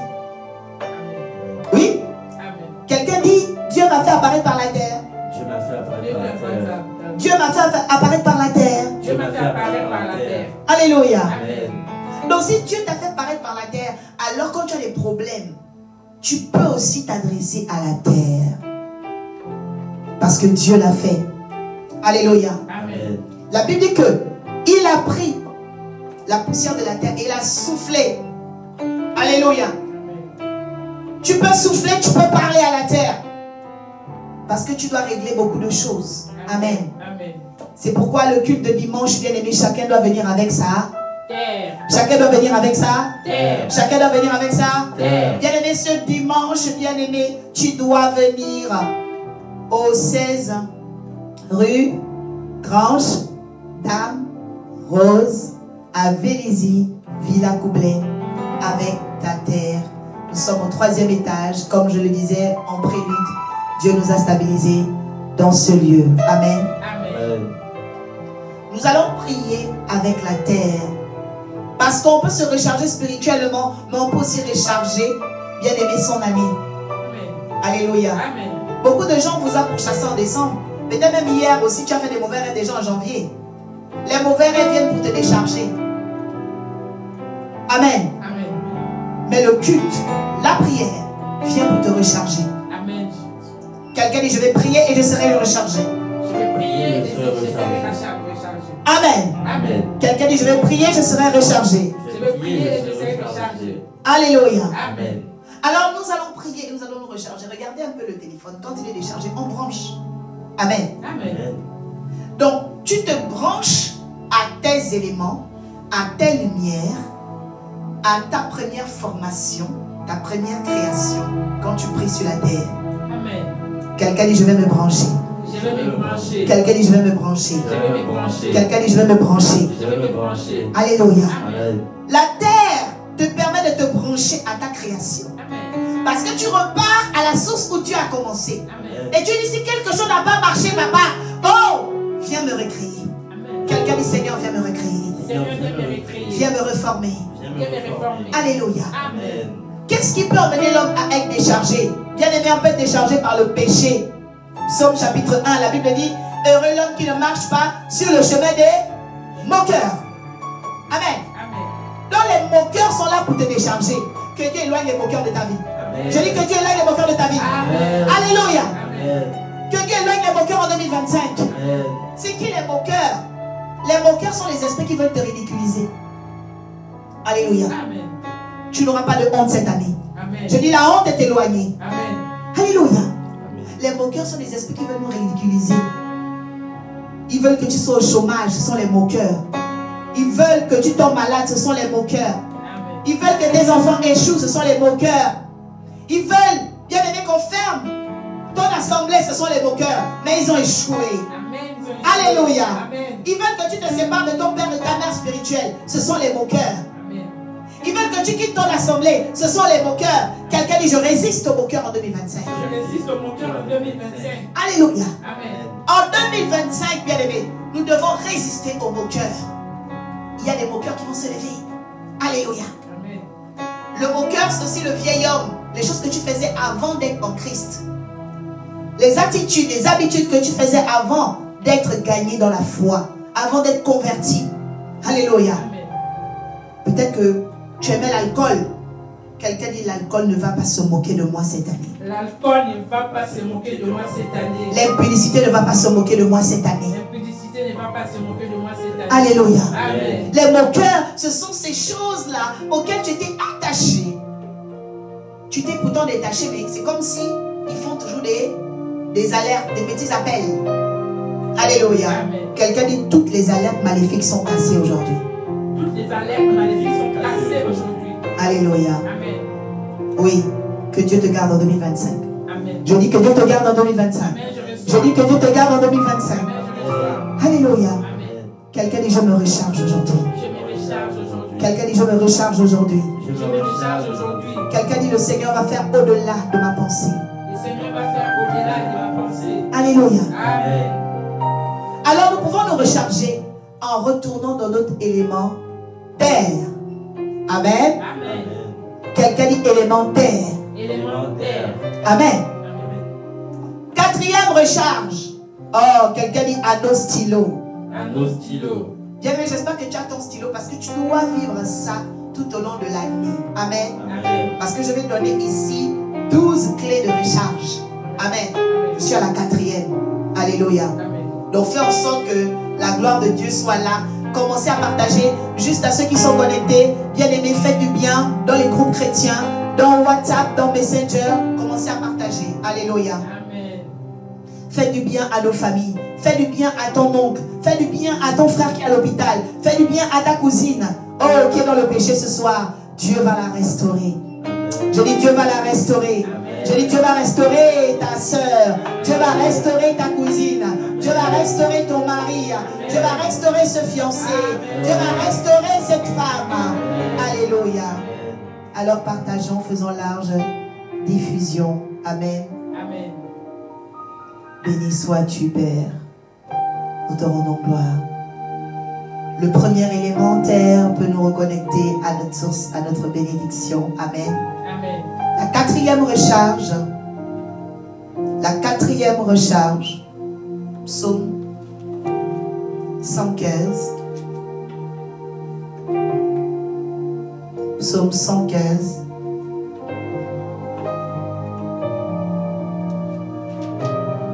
Amen. Oui. Amen. Quelqu'un dit Dieu m'a fait apparaître par la terre. Je m'a fait apparaître Dieu par m'a la fait terre. apparaître. Dieu m'a fait apparaître par la terre. Dieu m'a fait apparaître par la terre. Alléluia. Amen. Donc si Dieu t'a fait apparaître par la terre, alors quand tu as des problèmes, tu peux aussi t'adresser à la terre. Parce que Dieu l'a fait. Alléluia. Amen. La Bible dit que il a pris la poussière de la terre et il a soufflé. Alléluia. Tu peux souffler, tu peux parler à la terre. Parce que tu dois régler beaucoup de choses. Amen. Amen. C'est pourquoi le culte de dimanche, bien aimé, chacun doit venir avec ça. Terre. Chacun doit venir avec ça. Terre. Chacun doit venir avec ça. Terre. Bien aimé, ce dimanche, bien aimé, tu dois venir au 16 rue Grange Dame Rose à Vélizy, Villa Coublet, avec ta terre. Nous sommes au 3e étage, comme je le disais en prélude. Dieu nous a stabilisés dans ce lieu. Amen. Amen. Nous allons prier avec la terre. Parce qu'on peut se recharger spirituellement, mais on peut aussi recharger, bien aimé, son année. Amen. Alléluia. Amen. Beaucoup de gens vous ont pourchassé en décembre. Peut-être même hier aussi, tu as fait des mauvais rêves déjà en janvier. Les mauvais rêves viennent pour te décharger. Amen. Amen. Mais le culte, la prière, vient pour te recharger. Amen. Quelqu'un dit, je vais prier et je serai rechargé. Je vais prier et je serai rechargé. Amen. Amen. Quelqu'un dit, je vais prier, je serai rechargé. Je vais prier et je serai rechargé. Alléluia. Amen. Alors nous allons prier et nous allons nous recharger. Regardez un peu le téléphone. Quand il est déchargé, on branche. Amen. Amen. Donc tu te branches à tes éléments, à tes lumières, à ta première formation, ta première création, quand tu pries sur la terre. Amen. Quelqu'un dit, je vais me brancher. Je vais me brancher. Quelqu'un dit, je vais me brancher. Je vais me brancher. Quelqu'un dit, je vais me brancher. Je vais me brancher. Alléluia. Amen. La terre accroché à ta création. Amen. Parce que tu repars à la source où tu as commencé. Amen. Et tu dis, si quelque chose n'a pas marché, papa, oh, viens me recréer. Amen. Quelqu'un dit, Seigneur, viens me recréer. Seigneur, viens me recréer. Viens me reformer. Viens me réformer. Alléluia. Amen. Qu'est-ce qui peut emmener l'homme à être déchargé? Bien aimé, on peut être déchargé par le péché. Psaume chapitre 1, la Bible dit, heureux l'homme qui ne marche pas sur le chemin des moqueurs. Amen. Amen. Donc les moqueurs sont là pour te décharger. Que Dieu éloigne les moqueurs de ta vie. Amen. Je dis que Dieu éloigne les moqueurs de ta vie. Amen. Alléluia. Amen. Que Dieu éloigne les moqueurs en 2025. Amen. C'est qui les moqueurs? Les moqueurs sont les esprits qui veulent te ridiculiser. Alléluia. Amen. Tu n'auras pas de honte cette année. Amen. Je dis la honte est éloignée. Amen. Alléluia. Les moqueurs sont les esprits qui veulent nous ridiculiser. Ils veulent que tu sois au chômage, ce sont les moqueurs. Ils veulent que tu tombes malade, ce sont les moqueurs. Amen. Ils veulent que tes enfants échouent, ce sont les moqueurs. Ils veulent, bien aimé, qu'on ferme ton assemblée, ce sont les moqueurs. Mais ils ont échoué. Amen. Alléluia. Amen. Ils veulent que tu te sépares de ton père, de ta mère spirituelle, ce sont les moqueurs. Amen. Ils veulent que tu quittes ton assemblée, ce sont les moqueurs. Quelqu'un dit, je résiste aux moqueurs en 2025. Je résiste au moqueur en 2025. Alléluia. Amen. En 2025, bien aimé, nous devons résister aux moqueurs. Il y a des moqueurs qui vont se lever. Alléluia. Amen. Le moqueur, c'est aussi le vieil homme. Les choses que tu faisais avant d'être en Christ. Les attitudes, les habitudes que tu faisais avant d'être gagné dans la foi. Avant d'être converti. Alléluia. Amen. Peut-être que tu aimais l'alcool. Quelqu'un dit, l'alcool ne va pas se moquer de moi cette année. L'alcool ne va pas se moquer de moi cette année. L'impudicité ne va pas se moquer de moi cette année. L'impudicité ne va pas se moquer de moi cette année. Alléluia. Amen. Les moqueurs, ce sont ces choses-là auxquelles tu t'es attaché. Tu t'es pourtant détaché, mais c'est comme si ils font toujours des alertes, des petits appels. Alléluia. Amen. Quelqu'un dit, toutes les alertes maléfiques sont cassées aujourd'hui. Toutes les alertes maléfiques sont cassées aujourd'hui. Alléluia. Amen. Oui, que Dieu te garde en 2025. Amen. Je dis que Dieu te garde en 2025. Amen. Je Je reçois. dis que Dieu te garde en 2025. Amen. Je reçois. Alléluia. Amen. Quelqu'un dit, je me recharge aujourd'hui. Je me recharge aujourd'hui. Quelqu'un dit, je me recharge aujourd'hui. Je me recharge aujourd'hui. Quelqu'un dit, le Seigneur va faire au-delà de ma pensée. Le Seigneur va faire au-delà de ma pensée. Alléluia. Amen. Alors nous pouvons nous recharger en retournant dans notre élément terre. Amen. Amen. Quelqu'un dit élémentaire. Élémentaire. Amen. Amen. Quatrième recharge. Oh, quelqu'un dit anneau stylo. À nos stylos. Bien, mais j'espère que tu as ton stylo parce que tu dois vivre ça tout au long de l'année. Amen. Amen. Parce que je vais donner ici 12 clés de recharge. Amen. Je suis à la quatrième. Alléluia. Amen. Donc fais en sorte que la gloire de Dieu soit là. Commencez à partager juste à ceux qui sont connectés. Bien aimés, faites du bien dans les groupes chrétiens, dans WhatsApp, dans Messenger. Commencez à partager. Alléluia. Amen. Fais du bien à nos familles. Fais du bien à ton oncle. Fais du bien à ton frère qui est à l'hôpital. Fais du bien à ta cousine. Oh, qui est dans le péché ce soir. Dieu va la restaurer. Je dis Dieu va la restaurer. Je dis Dieu va restaurer ta soeur. Dieu va restaurer ta cousine. Dieu va restaurer ton mari. Dieu va restaurer ce fiancé. Dieu va restaurer cette femme. Alléluia. Alors partageons, faisons large diffusion. Amen. Amen. Béni sois-tu, Père. Nous te rendons gloire. Le premier élémentaire peut nous reconnecter à notre source, à notre bénédiction. Amen. Amen. La quatrième recharge. La quatrième recharge. Psaume 115. Psaume 115.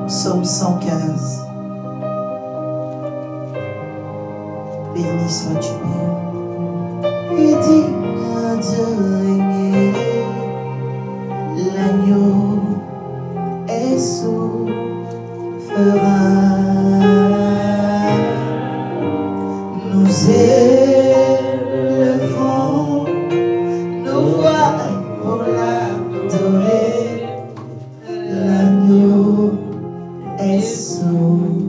Psaume 115. Béni sois-tu, Père. Et digne de régner, l'agneau est souverain. Nous élevons nos voix pour l'adorer. L'agneau est souverain.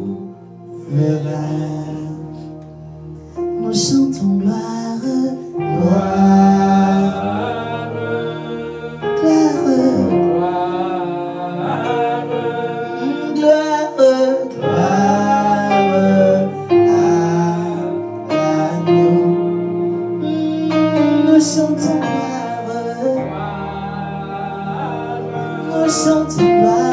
Nous chantons gloire, gloire, nous chantons gloire.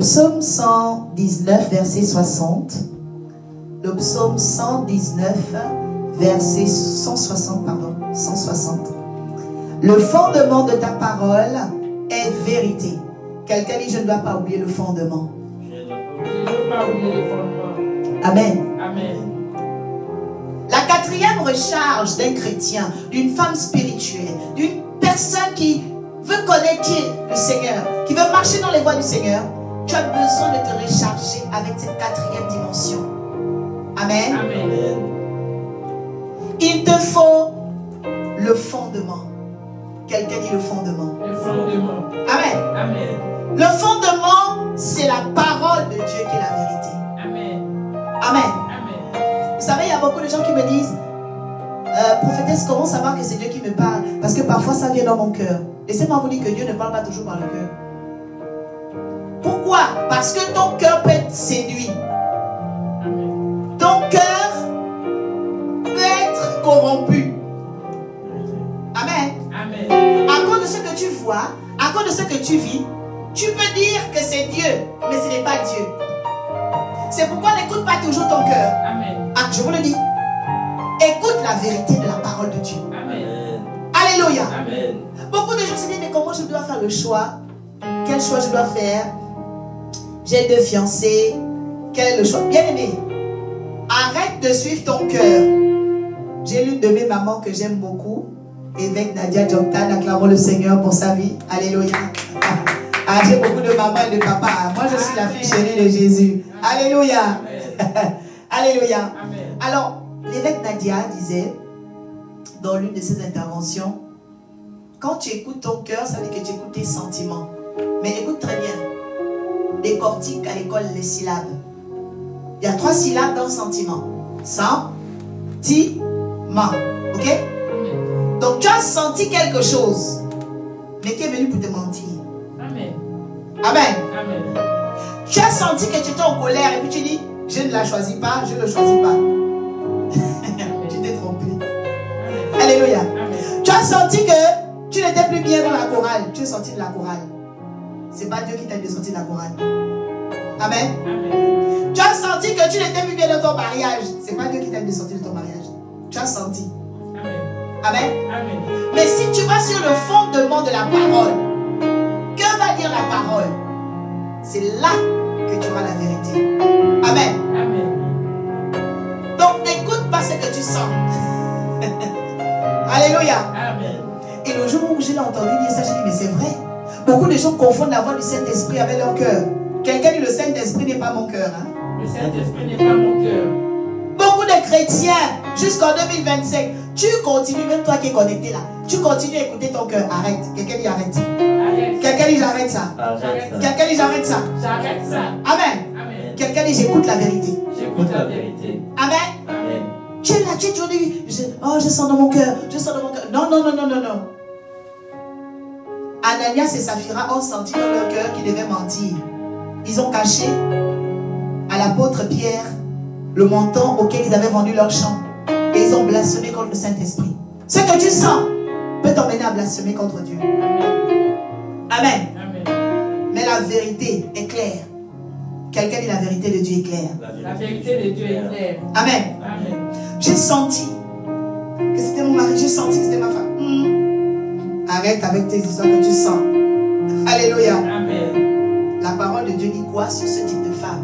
Psaume 119, verset 60. Le psaume 119, verset 160, pardon, 160. Le fondement de ta parole est vérité. Quelqu'un dit, je ne dois pas oublier le fondement. Je ne dois pas oublier le fondement. Amen. Amen. La quatrième recharge d'un chrétien, d'une femme spirituelle, d'une personne qui veut connaître le Seigneur, qui veut marcher dans les voies du Seigneur, tu as besoin de te recharger avec cette quatrième dimension. Amen. Amen. Il te faut le fondement. Quelqu'un dit le fondement. Le fondement. Amen. Amen. Le fondement, c'est la parole de Dieu qui est la vérité. Amen. Amen. Amen. Vous savez, il y a beaucoup de gens qui me disent, prophétesse, comment savoir que c'est Dieu qui me parle? Parce que parfois ça vient dans mon cœur. Laissez-moi vous dire que Dieu ne parle pas toujours par le cœur. Pourquoi? Parce que ton cœur peut être séduit. Amen. Ton cœur peut être corrompu. Amen. Amen. À cause de ce que tu vois, à cause de ce que tu vis, tu peux dire que c'est Dieu, mais ce n'est pas Dieu. C'est pourquoi n'écoute pas toujours ton cœur. Amen. Ah, je vous le dis. Écoute la vérité de la parole de Dieu. Amen. Alléluia. Amen. Beaucoup de gens se disent, mais comment je dois faire le choix? Quel choix je dois faire? J'ai 2 fiancés. Quel est le choix? Bien aimé, arrête de suivre ton cœur. J'ai l'une de mes mamans que j'aime beaucoup. évêque Nadia Joktan, acclamons le Seigneur pour sa vie. Alléluia. Ah, j'ai beaucoup de mamans et de papas. Moi, je suis la fille chérie de Jésus. Alléluia. Alléluia. Alors, l'évêque Nadia disait, dans l'une de ses interventions, quand tu écoutes ton cœur, ça veut dire que tu écoutes tes sentiments. Mais écoute très bien. Décortique à l'école les syllabes. Il y a 3 syllabes dans sentiment. Sentiment. Ok? Donc tu as senti quelque chose, mais qui est venu pour te mentir. Amen. Amen. Amen. Tu as senti que tu étais en colère et puis tu dis, je ne la choisis pas, je ne le choisis pas. Tu t'es trompé. Amen. Alléluia. Amen. Tu as senti que tu n'étais plus bien dans la chorale. Tu es sorti de la chorale. Ce n'est pas Dieu qui t'a dit de sortir de la chorale. Amen. Amen. Tu as senti que tu n'étais plus bien dans ton mariage. Ce n'est pas Dieu qui t'a dit de sortir de ton mariage. Tu as senti. Amen. Amen. Mais si tu vas sur le fondement de la parole, que va dire la parole? C'est là que tu auras la vérité. Amen. Amen. Donc n'écoute pas ce que tu sens. Alléluia. Amen. Et le jour où je l'ai entendu dire ça, j'ai dit, mais c'est vrai. Beaucoup de gens confondent la voix du Saint-Esprit avec leur cœur. Quelqu'un dit, le Saint-Esprit n'est pas mon cœur. Hein? Le Saint-Esprit n'est pas mon cœur. Beaucoup de chrétiens, jusqu'en 2025, tu continues, même toi qui es connecté là, tu continues à écouter ton cœur. Arrête. Quelqu'un dit arrête. Quelqu'un dit j'arrête ça. Quelqu'un dit j'arrête ça. J'arrête ça. Amen. Amen. Quelqu'un dit j'écoute la vérité. J'écoute la vérité. Amen. Amen. Tu es là, tu dis, je sens dans mon cœur, je sens dans mon cœur. Non, non, non, non, non, non. Ananias et Saphira ont senti dans leur cœur qu'ils devaient mentir. Ils ont caché à l'apôtre Pierre le montant auquel ils avaient vendu leur champ. Et ils ont blasphémé contre le Saint-Esprit. Ce que tu sens peut t'emmener à blasphémer contre Dieu. Amen. Amen. Mais la vérité est claire. Quelqu'un dit la vérité de Dieu est claire. La vérité de Dieu est claire. Amen. Amen. J'ai senti que c'était mon mari. J'ai senti que c'était ma femme. Arrête avec tes histoires que tu sens. Alléluia. Amen. La parole de Dieu dit quoi sur ce type de femme?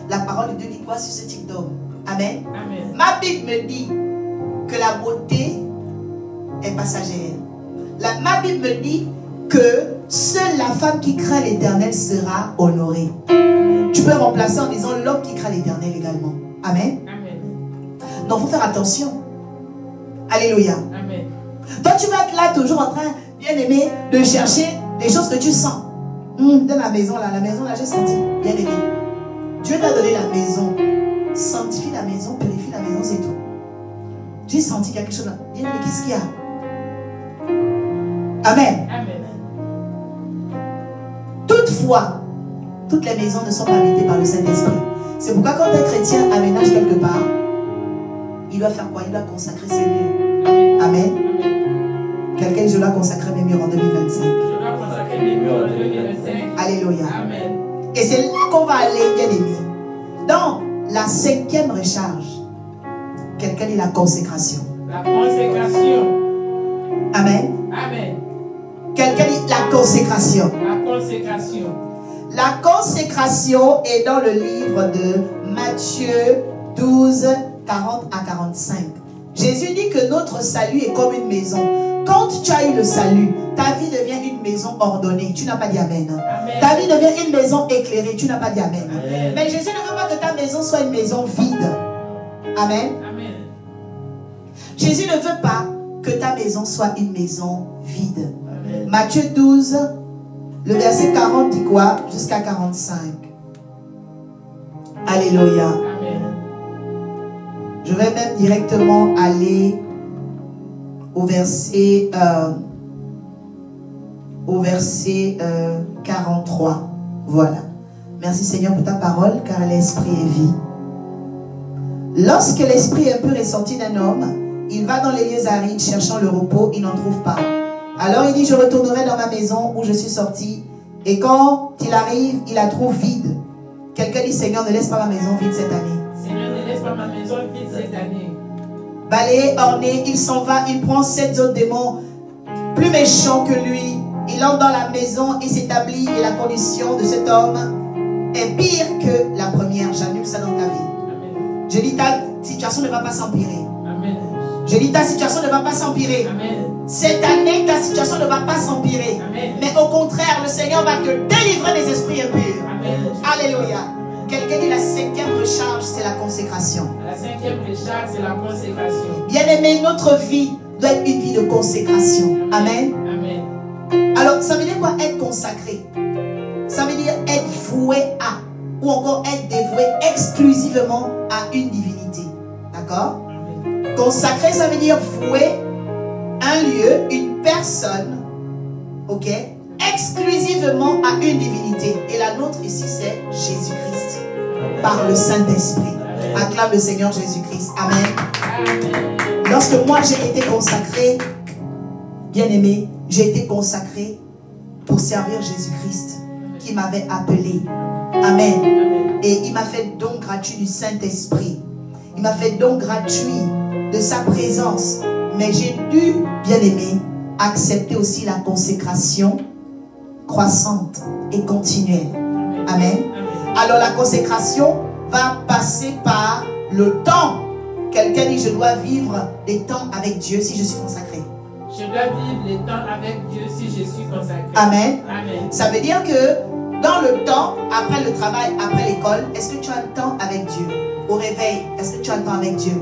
La parole de Dieu dit quoi sur ce type d'homme? Amen. Amen. Ma Bible me dit que la beauté est passagère. Ma Bible me dit que seule la femme qui craint l'Éternel sera honorée. Tu peux remplacer en disant l'homme qui craint l'Éternel également. Amen. Amen. Donc il faut faire attention. Alléluia. Amen. Toi tu vas être là toujours en train, bien aimé, de chercher des choses que tu sens. Dans la maison là, j'ai senti, bien aimé. Dieu t'a donné la maison. Sanctifie la maison, purifie la maison, c'est tout. J'ai senti quelque chose là. Bien aimé, qu'est-ce qu'il y a? Amen. Amen. Toutefois, toutes les maisons ne sont pas habitées par le Saint-Esprit. C'est pourquoi quand un chrétien aménage quelque part, il doit faire quoi? Il doit consacrer ses murs. Amen. Amen. Quelqu'un dit, je dois consacrer mes murs en 2025. Je dois consacrer mes murs en 2025. Alléluia. Amen. Et c'est là qu'on va aller, bien aimé. Dans la 5e recharge, quelqu'un dit la consécration. La consécration. Amen. Amen. Quelqu'un dit la consécration. La consécration. La consécration est dans le livre de Matthieu 12, 40 à 45. Jésus dit que notre salut est comme une maison. Quand tu as eu le salut, ta vie devient une maison ordonnée. Tu n'as pas dit amen. Amen. Ta vie devient une maison éclairée. Tu n'as pas dit amen. Amen. Mais Jésus ne veut pas que ta maison soit une maison vide. Amen. Amen. Jésus ne veut pas que ta maison soit une maison vide. Amen. Matthieu 12, le verset 40 dit quoi? Jusqu'à 45. Alléluia. Amen. Je vais même directement aller au verset 43. Voilà. Merci Seigneur pour ta parole, car l'esprit est vie. Lorsque l'esprit impur est sorti d'un homme, il va dans les lieux arides cherchant le repos, il n'en trouve pas. Alors il dit, je retournerai dans ma maison où je suis sorti. Et quand il arrive, il la trouve vide. Quelqu'un dit, Seigneur, ne laisse pas ma maison vide cette année. Seigneur, ne laisse pas ma maison vide cette année. Balayé, orné, il s'en va, il prend 7 autres démons plus méchants que lui. Il entre dans la maison et s'établit, et la condition de cet homme est pire que la première. J'annule ça dans ta vie. Amen. Je dis, ta situation ne va pas s'empirer. Je dis ta situation ne va pas s'empirer. Cette année, ta situation ne va pas s'empirer. Mais au contraire, le Seigneur va te délivrer des esprits impurs. Alléluia. Quelqu'un dit la 5e recharge, c'est la consécration. La 5e recharge, c'est la consécration. Bien-aimé, notre vie doit être une vie de consécration. Amen. Amen. Alors, ça veut dire quoi être consacré? Ça veut dire être voué à, ou encore être dévoué exclusivement à une divinité. D'accord? Consacré, ça veut dire vouer un lieu, une personne, ok, exclusivement à une divinité. Et la nôtre ici, c'est Jésus-Christ, par le Saint-Esprit. Acclame le Seigneur Jésus-Christ. Amen. Lorsque moi j'ai été consacré, bien aimé, j'ai été consacré pour servir Jésus-Christ, qui m'avait appelé. Amen. Et il m'a fait don gratuit du Saint-Esprit. Il m'a fait don gratuit de sa présence. Mais j'ai dû, bien aimé, accepter aussi la consécration croissante et continuelle. Amen. Alors la consécration va passer par le temps. Quelqu'un dit, je dois vivre des temps avec Dieu si je suis consacré. Je dois vivre les temps avec Dieu si je suis consacré. Amen. Amen. Ça veut dire que dans le temps, après le travail, après l'école, est-ce que tu as le temps avec Dieu? Au réveil, est-ce que tu as le temps avec Dieu?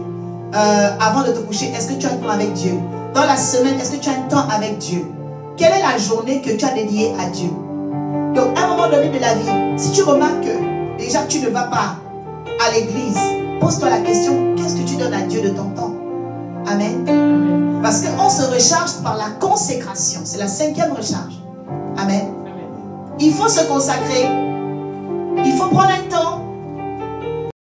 Avant de te coucher, est-ce que tu as le temps avec Dieu? Dans la semaine, est-ce que tu as le temps avec Dieu? Quelle est la journée que tu as dédiée à Dieu? Donc, à un moment donné de la vie, si tu remarques que déjà tu ne vas pas à l'église, pose-toi la question, qu'est-ce que tu donnes à Dieu de ton temps? Amen. Amen. Parce qu'on se recharge par la consécration. C'est la 5e recharge. Amen. Amen. Il faut se consacrer. Il faut prendre un